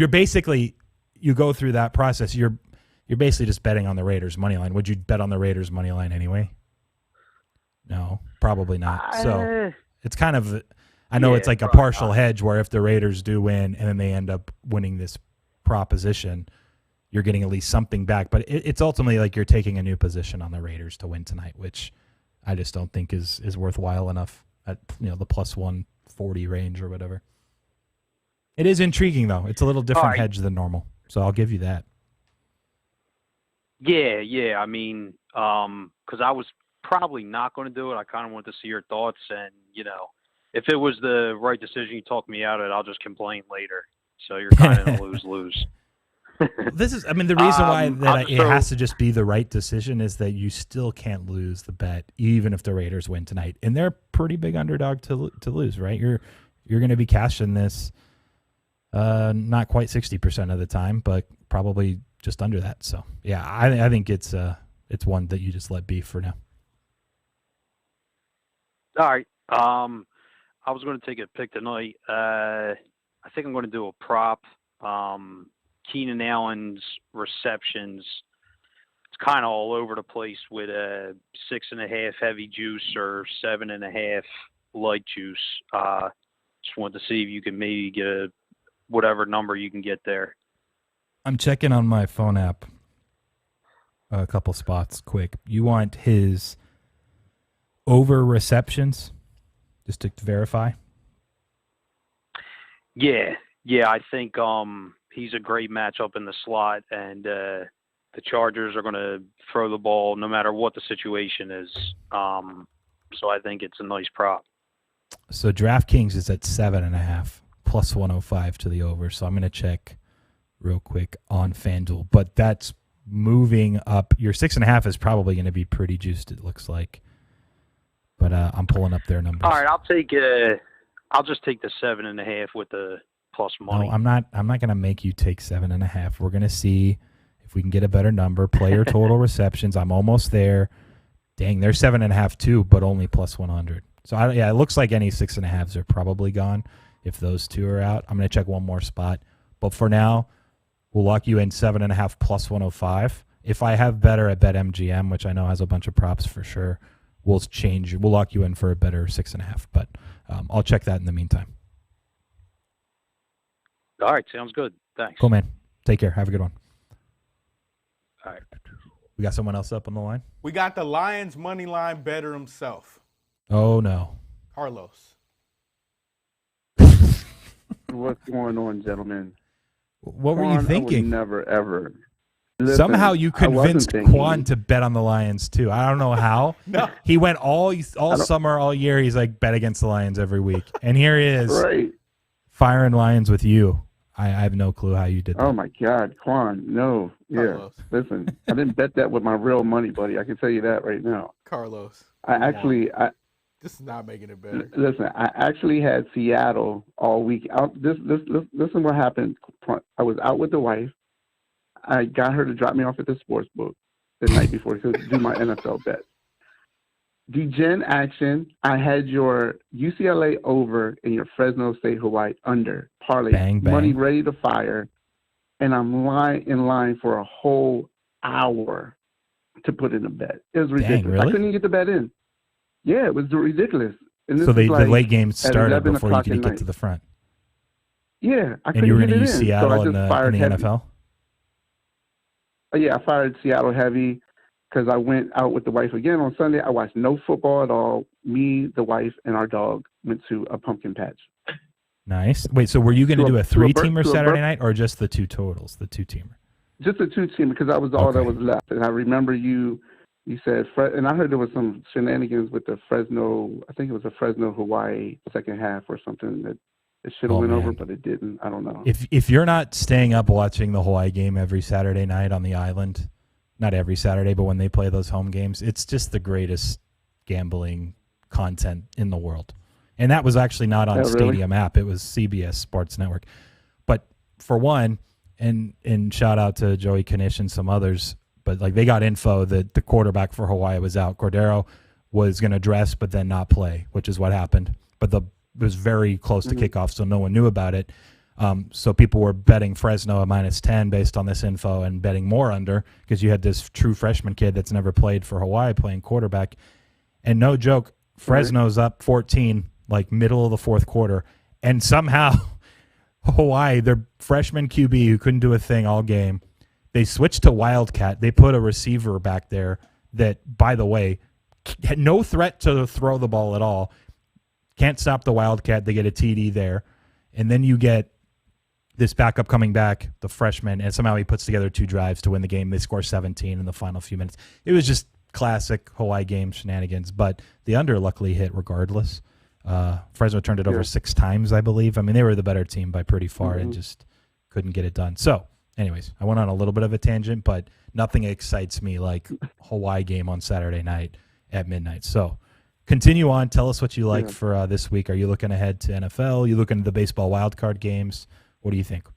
You go through that process. You're basically just betting on the Raiders money line. Would you bet on the Raiders money line anyway? No, probably not. So it's kind of, I know it's like a partial hedge where if the Raiders do win and then they end up winning this proposition, you're getting at least something back. But it's ultimately like you're taking a new position on the Raiders to win tonight, which I just don't think is worthwhile enough at the plus 140 range or whatever. It is intriguing though. It's a little different hedge than normal, so I'll give you that. Yeah. I mean, because I was probably not going to do it. I kind of wanted to see your thoughts, and if it was the right decision, you talked me out of it. I'll just complain later. So you're kind of in a lose-lose. The reason why it has to just be the right decision is that you still can't lose the bet, even if the Raiders win tonight, and they're a pretty big underdog to lose, right? You're going to be cashing this, not quite 60% of the time, but probably just under that. So yeah, I think it's one that you just let be for now. All right. I was going to take a pick tonight. I think I'm going to do a prop. Keenan Allen's receptions. It's kind of all over the place with a 6.5 heavy juice or 7.5 light juice. Just wanted to see if you can maybe get whatever number you can get there. I'm checking on my phone app a couple spots quick. You want his over receptions, just to verify? Yeah, I think he's a great matchup in the slot, and the Chargers are going to throw the ball no matter what the situation is. So I think it's a nice prop. So DraftKings is at 7.5 plus 105 to the over. So I'm going to check real quick on FanDuel, but that's moving up. Your 6.5 is probably going to be pretty juiced, it looks like. But I'm pulling up their numbers. All right, I'll just take the 7.5 with the plus money. No, I'm not going to make you take 7.5. We're going to see if we can get a better number. Player total receptions. I'm almost there. Dang, they're 7.5 too, but only plus 100. So it looks like any 6.5s are probably gone if those two are out. I'm going to check one more spot, but for now, we'll lock you in 7.5 plus 105. If I have better at BetMGM, which I know has a bunch of props for sure, we'll lock you in for a better 6.5. But I'll check that in the meantime. All right, sounds good. Thanks. Cool, man. Take care. Have a good one. All right. We got someone else up on the line? We got the Lions money line better himself. Oh, no. Carlos. What's going on, gentlemen? What were you thinking? I would never, ever. Listen, somehow you convinced Qwan to bet on the Lions, too. I don't know how. No. He went all summer, all year. He's like, bet against the Lions every week. And here he is. Right. Firing Lions with you. I have no clue how you did that. Oh, my God. Qwan, no. Yeah. Carlos. Listen, I didn't bet that with my real money, buddy. I can tell you that right now. Carlos. This is not making it better. Listen, I actually had Seattle all week. Listen what happened. I was out with the wife. I got her to drop me off at the sports book the night before to do my NFL bet. Degen action, I had your UCLA over and your Fresno State Hawaii under. Parlay. Bang, bang. Money ready to fire. And I'm in line for a whole hour to put in a bet. It was ridiculous. Dang, really? I couldn't even get the bet in. Yeah, it was ridiculous. And So the late game started before you could get to the front. Yeah, I couldn't get it in. And you were going to use So Seattle I in just the fired heavy. NFL? Yeah, I fired Seattle heavy because I went out with the wife again on Sunday. I watched no football at all. Me, the wife, and our dog went to a pumpkin patch. Nice. Wait, so were you going to do a three-teamer to a Saturday night or just the two totals, the two-teamer? Just a two-teamer because that was all that was left. And I remember you You said, and I heard there was some shenanigans with the Fresno. I think it was a Fresno Hawaii second half or something that it should have went over, but it didn't. I don't know. If you're not staying up watching the Hawaii game every Saturday night on the island, not every Saturday, but when they play those home games, it's just the greatest gambling content in the world. And that was actually not on Stadium app. It was CBS Sports Network. But for one, and shout out to Joey Knish and some others, but like they got info that the quarterback for Hawaii was out. Cordero was going to dress but then not play, which is what happened. But it was very close to kickoff, so no one knew about it. So people were betting Fresno a -10 based on this info and betting more under because you had this true freshman kid that's never played for Hawaii playing quarterback. And no joke, Fresno's up 14, like middle of the fourth quarter. And somehow Hawaii, their freshman QB who couldn't do a thing all game, they switched to Wildcat. They put a receiver back there that, by the way, had no threat to throw the ball at all. Can't stop the Wildcat. They get a TD there. And then you get this backup coming back, the freshman, and somehow he puts together 2 drives to win the game. They score 17 in the final few minutes. It was just classic Hawaii game shenanigans, but the under luckily hit regardless. Fresno turned it over 6 times, I believe. I mean, they were the better team by pretty far and just couldn't get it done. So, anyways, I went on a little bit of a tangent, but nothing excites me like Hawaii game on Saturday night at midnight. So, continue on. Tell us what you like for this week. Are you looking ahead to NFL? Are you looking at the baseball wildcard games? What do you think?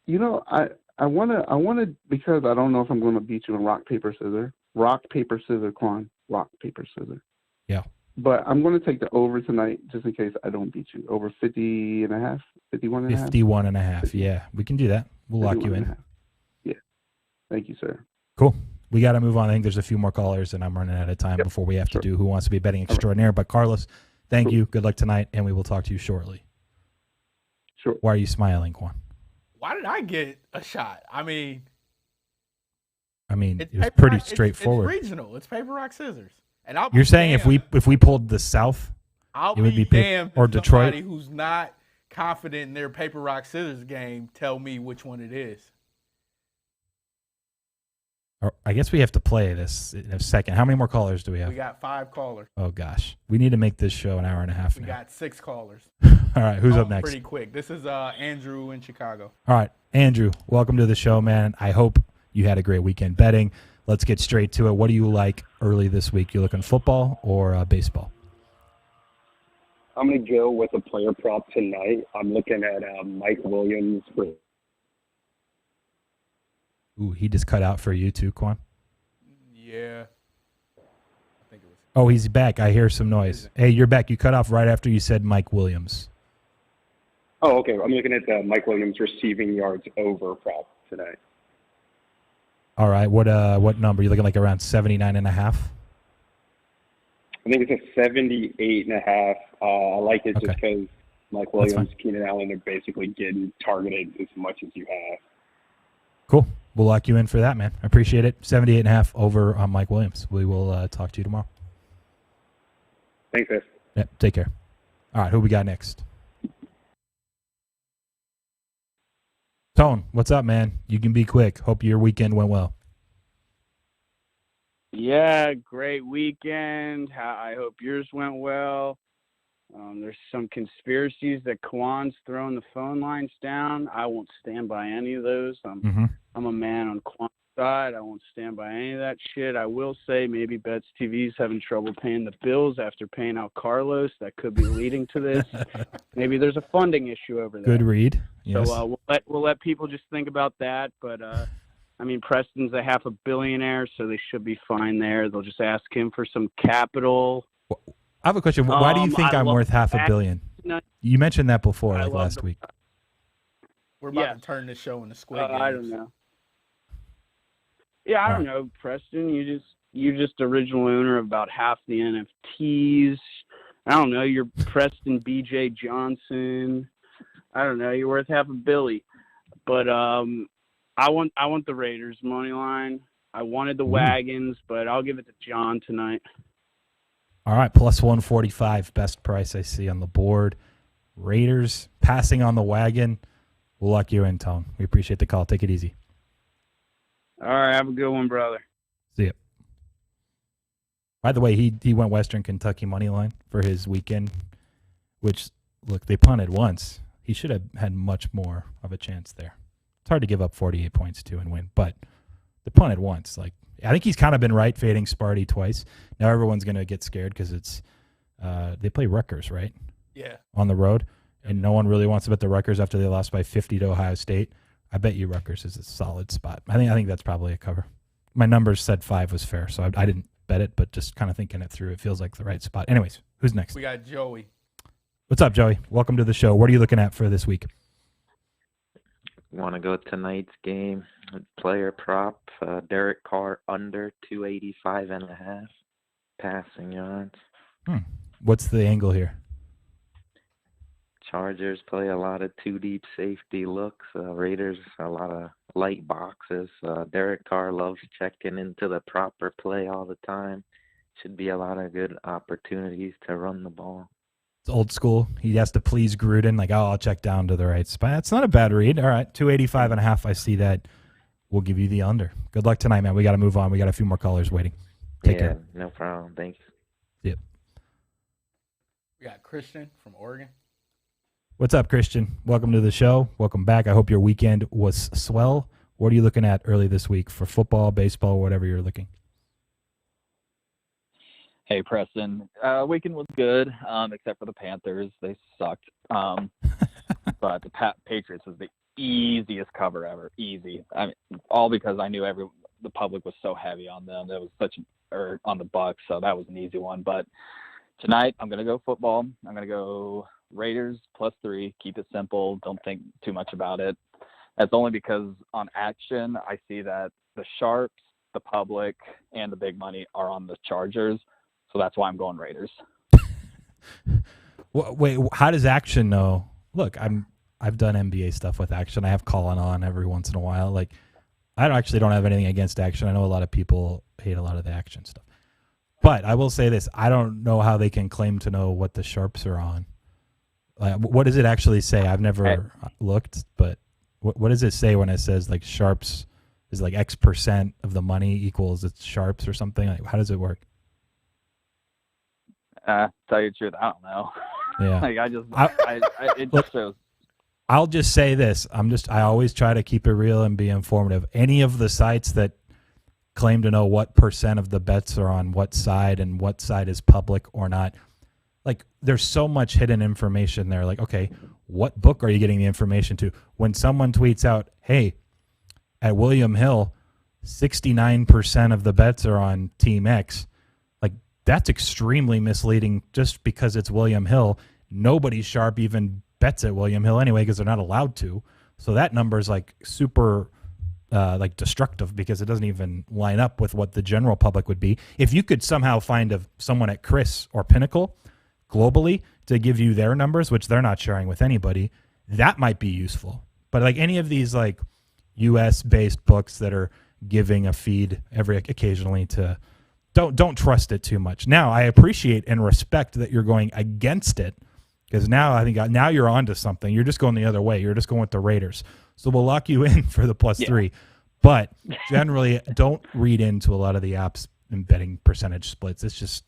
You know, I want to because I don't know if I'm going to beat you in rock, paper, scissors. Rock, paper, scissors, Qwan. Rock, paper, scissors. Yeah. But I'm going to take the over tonight just in case I don't beat you. Over 50.5, 51.5. 51.5. Yeah, we can do that. We'll lock you in. Yeah. Thank you, sir. Cool. We got to move on. I think there's a few more callers, and I'm running out of time before we have to do Who Wants to Be a Betting Extraordinaire. But Carlos, thank you. Good luck tonight, and we will talk to you shortly. Sure. Why are you smiling, Qwan? Why did I get a shot? I mean, it was pretty straightforward. It's regional. It's paper, rock, scissors. And You're saying if we pulled the South, it would be damned or if Detroit? somebody who's not confident in their paper, rock, scissors game tell me which one it is. I guess we have to play this in a second. How many more callers do we have? We got 5 callers. Oh, gosh. We need to make this show an hour and a half We now. got 6 callers. All right, who's up next? Pretty quick. This is Andrew in Chicago. All right, Andrew, welcome to the show, man. I hope you had a great weekend betting. Let's get straight to it. What do you like early this week? You looking football or baseball? I'm going to go with a player prop tonight. I'm looking at Mike Williams. Ooh, he just cut out for you too, Qwan. Yeah. Oh, he's back. I hear some noise. Hey, you're back. You cut off right after you said Mike Williams. Oh, okay. I'm looking at the Mike Williams receiving yards over prop tonight. All right. What number? You looking like around 79.5? I think it's a 78.5. I like it just because Mike Williams, Keenan Allen are basically getting targeted as much as you have. Cool. We'll lock you in for that, man. I appreciate it. 78.5 over on Mike Williams. We will talk to you tomorrow. Thanks, guys. Yep. Take care. All right. Who we got next? Tone, what's up, man? You can be quick. Hope your weekend went well. Yeah, great weekend. I hope yours went well. There's some conspiracies that Qwan's throwing the phone lines down. I won't stand by any of those. I'm a man on Qwan's side. I won't stand by any of that shit. I will say maybe Betts TV's having trouble paying the bills after paying out Carlos. That could be leading to this. Maybe there's a funding issue over there. Good read. Yes. So we'll let people just think about that. But I mean, Preston's a half a billionaire, so they should be fine there. They'll just ask him for some capital. I have a question. Why do you think I'm worth half a billion? You mentioned that before, like last week. We're about to turn this show into Squid Games. I don't know. Yeah, I don't know, Preston. You're just original owner of about half the NFTs. I don't know. You're Preston BJ Johnson. I don't know. You're worth half a billy. But I want the Raiders money line. I wanted the wagons, but I'll give it to John tonight. All right, plus 145, best price I see on the board. Raiders passing on the wagon. We'll lock you in, Tone. We appreciate the call. Take it easy. All right, have a good one, brother. See ya. By the way, he went Western Kentucky money line for his weekend, which, look, they punted once. He should have had much more of a chance there. It's hard to give up 48 points too and win, but they punted once. Like, I think he's kind of been right fading Sparty twice. Now everyone's going to get scared because it's they play Rutgers, right? Yeah. On the road, and no one really wants to bet the Rutgers after they lost by 50 to Ohio State. I bet you Rutgers is a solid spot. I think that's probably a cover. My numbers said 5 was fair, so I didn't bet it, but just kind of thinking it through, it feels like the right spot. Anyways, who's next? We got Joey. What's up, Joey? Welcome to the show. What are you looking at for this week? Want to go tonight's game? Player prop, Derek Carr under 285.5 passing yards. What's the angle here? Chargers play a lot of two deep safety looks. Raiders a lot of light boxes. Derek Carr loves checking into the proper play all the time. Should be a lot of good opportunities to run the ball. It's old school. He has to please Gruden, like, oh, I'll check down to the right spot. That's not a bad read. All right, 285.5. I see that. We'll give you the under. Good luck tonight, man. We got to move on. We got a few more callers waiting. Take care. No problem. Thanks. Yep. We got Christian from Oregon. What's up, Christian? Welcome to the show. Welcome back. I hope your weekend was swell. What are you looking at early this week for football, baseball, whatever you're looking? Hey, Preston. Weekend was good, except for the Panthers. They sucked. But the Patriots was the easiest cover ever. Easy. I mean, all because I knew the public was so heavy on them. That was on the Bucks, so that was an easy one. But tonight, I'm going to go football. I'm going to go Raiders +3. Keep it simple. Don't think too much about it. That's only because on action, I see that the sharps, the public, and the big money are on the Chargers. So that's why I'm going Raiders. Wait, how does action know? Look, I've done NBA stuff with action. I have Colin on every once in a while. Like, I actually don't have anything against action. I know a lot of people hate a lot of the action stuff. But I will say this. I don't know how they can claim to know what the sharps are on. What does it actually say? I've never looked, but what does it say when it says, like, sharps is like X% of the money equals it's sharps or something? Like, how does it work? Tell you the truth, I don't know. Yeah. It just shows. I'll just say this. I always try to keep it real and be informative. Any of the sites that claim to know what % of the bets are on what side and what side is public or not, like, there's so much hidden information there. Like, okay, what book are you getting the information to? When someone tweets out, hey, at William Hill, 69% of the bets are on Team X, like, that's extremely misleading just because it's William Hill. Nobody sharp even bets at William Hill anyway because they're not allowed to. So that number is like super like destructive because it doesn't even line up with what the general public would be. If you could somehow find someone at Chris or Pinnacle globally to give you their numbers, which they're not sharing with anybody, that might be useful. But like any of these like US based books that are giving a feed occasionally to don't trust it too much. Now I appreciate and respect that you're going against it, because now I think now you're onto something. You're just going the other way. You're just going with the Raiders. So we'll lock you in for the +3. But generally, don't read into a lot of the apps and betting percentage splits. It's just,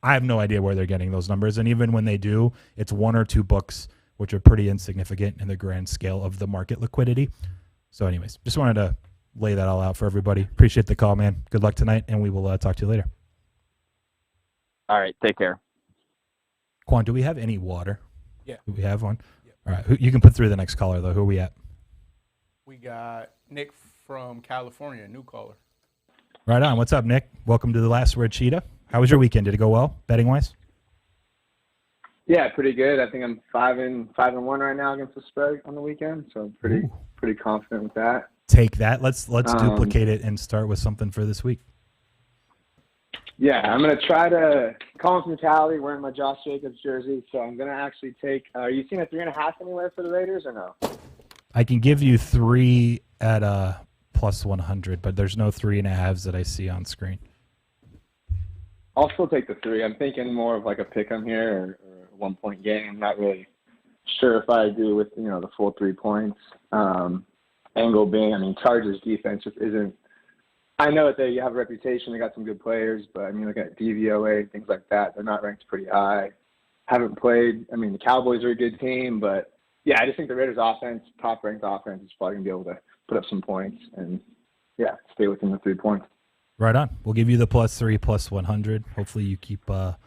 I have no idea where they're getting those numbers. And even when they do, it's one or two books, which are pretty insignificant in the grand scale of the market liquidity. So anyways, just wanted to lay that all out for everybody. Appreciate the call, man. Good luck tonight, and we will talk to you later. All right, take care. Qwan, do we have any water? Yeah. Do we have one? Yeah. All right. You can put through the next caller, though. Who are we at? We got Nick from California, new caller. Right on. What's up, Nick? Welcome to the Last Word Cheetah. How was your weekend? Did it go well, betting-wise? Yeah, pretty good. I think I'm 5-1 right now against the spread on the weekend, so I'm pretty confident with that. Take that. Let's duplicate it and start with something for this week. Yeah, I'm going to try to Collins mentality, wearing my Josh Jacobs jersey. So I'm going to actually take are you seeing a 3.5 anywhere for the Raiders or no? I can give you 3 at +100, but there's no 3.5s that I see on screen. I'll still take the 3. I'm thinking more of like a pick 'em here or a 1-point game. I'm not really sure if I agree with, the full 3 points. Angle being, Chargers defense just isn't I know that they have a reputation. They got some good players, but I mean, look at DVOA, things like that. They're not ranked pretty high. Haven't played. I mean, the Cowboys are a good team, but yeah, I just think the Raiders' offense, top-ranked offense, is probably gonna be able to put up some points and stay within the 3 points. Right on. We'll give you the +3, +100. Hopefully you keep hot.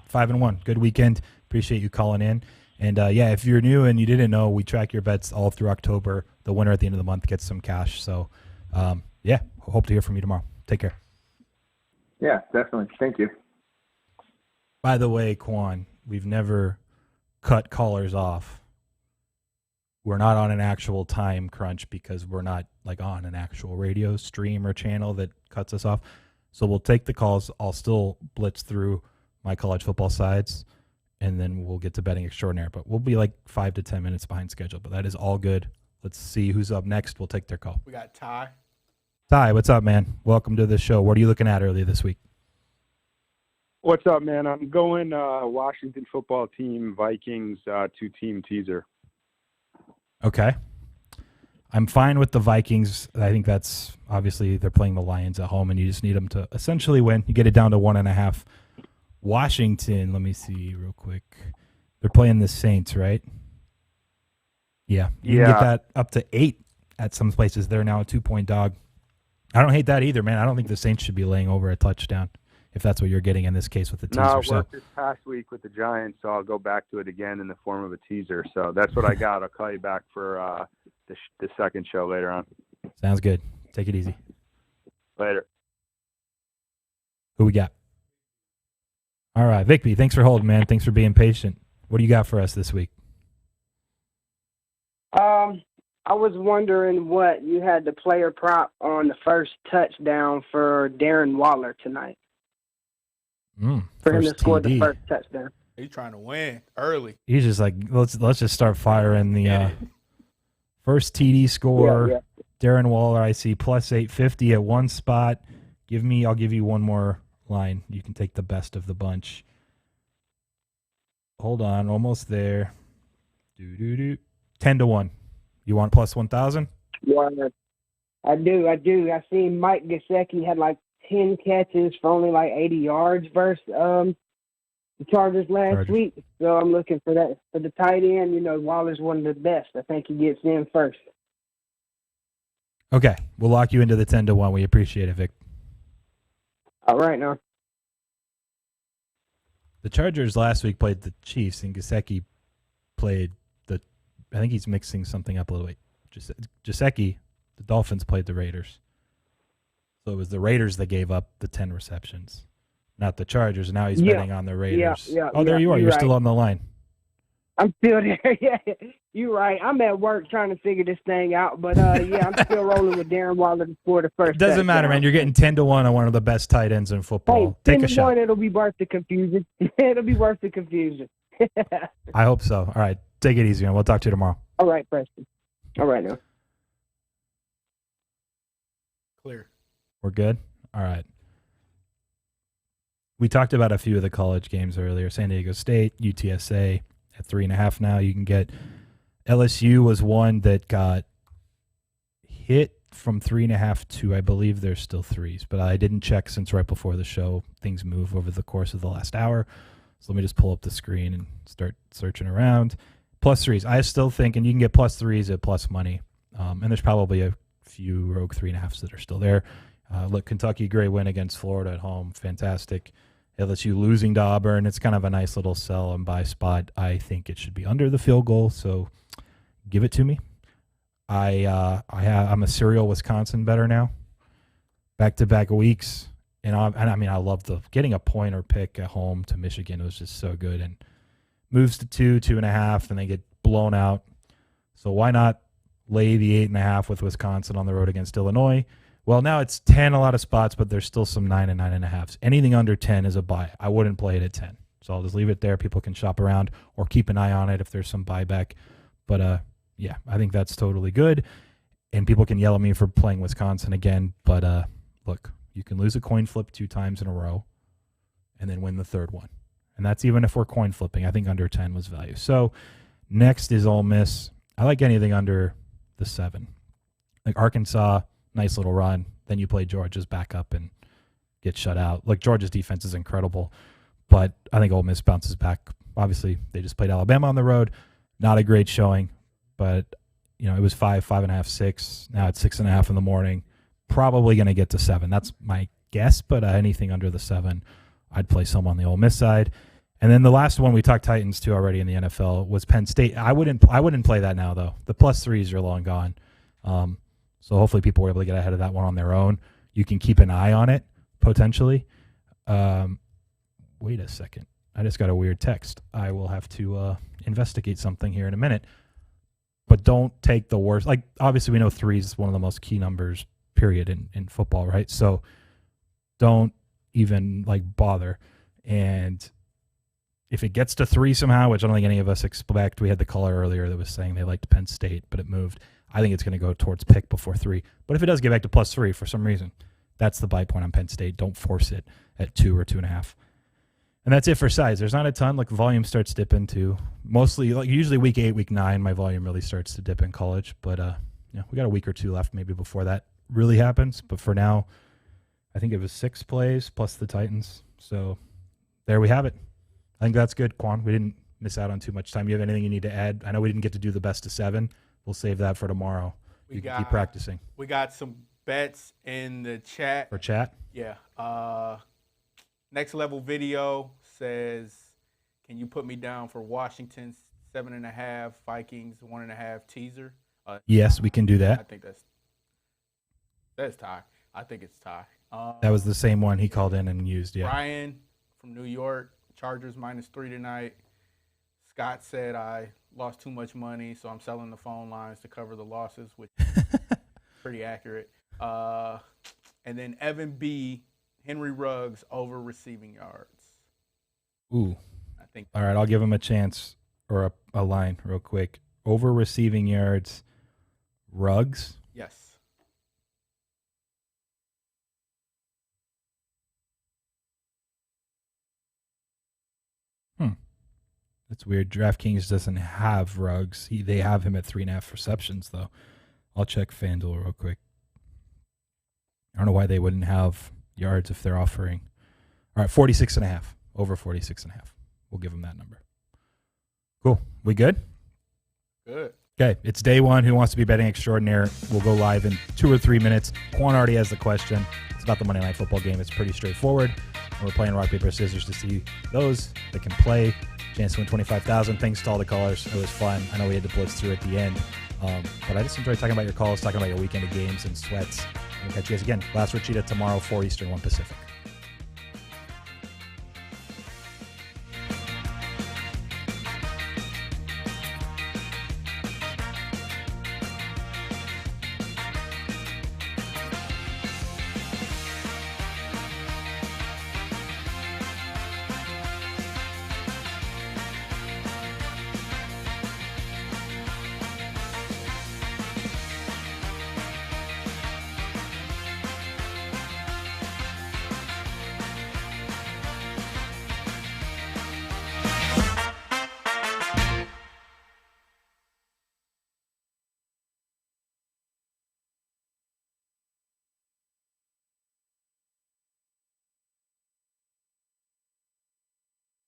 5-1. Good weekend. Appreciate you calling in. And if you're new and you didn't know, we track your bets all through October. The winner at the end of the month gets some cash. So, hope to hear from you tomorrow. Take care. Yeah, definitely. Thank you. By the way, Qwan, we've never cut callers off. We're not on an actual time crunch because we're not like on an actual radio stream or channel that cuts us off. So we'll take the calls. I'll still blitz through my college football sides, and then we'll get to betting extraordinaire. But we'll be like 5 to 10 minutes behind schedule. But that is all good. Let's see who's up next. We'll take their call. We got Ty. Ty, what's up, man? Welcome to the show. What are you looking at early this week? What's up, man? I'm going Washington football team, Vikings, 2-team teaser. Okay. I'm fine with the Vikings. I think that's obviously they're playing the Lions at home, and you just need them to essentially win. You get it down to 1.5. Washington, let me see real quick. They're playing the Saints, right? Yeah. You can get that up to 8 at some places. They're now a 2-point dog. I don't hate that either, man. I don't think the Saints should be laying over a touchdown, if that's what you're getting in this case with the teaser. No, it worked this past week with the Giants, so I'll go back to it again in the form of a teaser. So that's what I got. I'll call you back for the second show later on. Sounds good. Take it easy. Later. Who we got? All right, Vicby, thanks for holding, man. Thanks for being patient. What do you got for us this week? I was wondering what you had the player prop on the first touchdown for Darren Waller tonight. For him to score the first touchdown. He's trying to win early. He's just like, let's just start firing the first TD score. Yeah. Darren Waller, I see +850 at one spot. I'll give you one more line. You can take the best of the bunch. Hold on, almost there. 10-1. You want +1,000? Yeah, I do. I seen Mike Gesicki had like 10 catches for only like 80 yards versus the Chargers last week. So I'm looking for that. For the tight end, Waller's one of the best. I think he gets in first. Okay, we'll lock you into the 10-1. We appreciate it, Vic. All right, now. The Chargers last week played the Chiefs, and Gesicki played I think he's mixing something up a little bit. Gesicki, the Dolphins played the Raiders. So it was the Raiders that gave up the 10 receptions, not the Chargers. Now he's betting on the Raiders. There you are. You're still on the line. I'm still there. Yeah, you're right. I'm at work trying to figure this thing out, but I'm still rolling with Darren Waller to score the first. Doesn't matter, man. You're getting 10-1 on one of the best tight ends in football. Hey, Take a shot. It'll be worth the confusion. It'll be worth the confusion. I hope so. All right. Take it easy, man. We'll talk to you tomorrow. All right, Preston. All right, now. Clear. We're good? All right. We talked about a few of the college games earlier. San Diego State, UTSA at 3.5 now. You can get LSU was one that got hit from 3.5 to, I believe there's still 3s, but I didn't check since right before the show. Things move over the course of the last hour. So let me just pull up the screen and start searching around. +3s. I still think, and you can get +3s at plus money. And there's probably a few rogue 3.5s that are still there. Look, Kentucky, great win against Florida at home. Fantastic. LSU losing to Auburn. It's kind of a nice little sell and buy spot. I think it should be under the field goal, so give it to me. I'm a serial Wisconsin bettor now. Back-to-back weeks. And I mean, I love getting a point or pick at home to Michigan. It was just so good. And moves to 2.5, and they get blown out. So why not lay the 8.5 with Wisconsin on the road against Illinois? Well, now it's 10 a lot of spots, but there's still some 9 and 9.5s. Anything under 10 is a buy. I wouldn't play it at 10. So I'll just leave it there. People can shop around or keep an eye on it if there's some buyback. But, I think that's totally good. And people can yell at me for playing Wisconsin again. But, look, you can lose a coin flip 2 times in a row and then win the third one. And that's even if we're coin flipping. I think under 10 was value. So next is Ole Miss. I like anything under the 7. Like Arkansas, nice little run. then you play Georgia's backup and get shut out. Like, Georgia's defense is incredible, but I think Ole Miss bounces back. Obviously, they just played Alabama on the road. Not a great showing, but, it was 5, 5.5, 6. Now it's 6.5 in the morning. Probably going to get to 7. That's my guess, but anything under the 7, I'd play some on the Ole Miss side. And then the last one, we talked Titans too already in the NFL, was Penn State. I wouldn't play that now, though. The +3s are long gone. So hopefully people were able to get ahead of that one on their own. You can keep an eye on it, potentially. Wait a second. I just got a weird text. I will have to investigate something here in a minute. But don't take the worst. Like, obviously, we know 3 is one of the most key numbers, period, in football, right? So don't even, bother. And if it gets to 3 somehow, which I don't think any of us expect, we had the caller earlier that was saying they liked Penn State, but it moved. I think it's going to go towards pick before 3. But if it does get back to +3 for some reason, that's the buy point on Penn State. Don't force it at 2 or 2.5. And that's it for size. There's not a ton. Volume starts dipping too. Mostly, usually week 8, week 9, my volume really starts to dip in college. But we got a week or 2 left maybe before that really happens. But for now, I think it was 6 plays plus the Titans. So there we have it. I think that's good, Qwan. We didn't miss out on too much time. You have anything you need to add? I know we didn't get to do the best of 7. We'll save that for tomorrow. You can keep practicing. We got some bets in the chat. For chat? Yeah. Next Level Video says, can you put me down for Washington 7.5, Vikings 1.5 teaser? Yes, we can do that. I think that's tie. I think it's tie. That was the same one he called in and used, yeah. Ryan from New York, Chargers -3 tonight. Scott said I lost too much money, so I'm selling the phone lines to cover the losses, which is pretty accurate. And then Evan B., Henry Ruggs over receiving yards. Ooh. All right, I'll give him a chance or a line real quick. Over receiving yards, Ruggs. Yes. That's weird. DraftKings doesn't have Ruggs. They have him at 3.5 receptions, though. I'll check FanDuel real quick. I don't know why they wouldn't have yards if they're offering. All right, 46.5. Over 46.5. We'll give him that number. Cool. We good? Good. Okay, it's day 1. Who wants to be betting extraordinaire? We'll go live in 2 or 3 minutes. Qwan already has the question. It's about the Monday Night Football game. It's pretty straightforward. And we're playing rock, paper, scissors to see those that can play. Chance to win $25,000. Thanks to all the callers. It was fun. I know we had to blitz through at the end. But I just enjoyed talking about your calls, talking about your weekend of games and sweats. I'll catch you guys again. Last Word Cheetah tomorrow, 4 Eastern, 1 Pacific.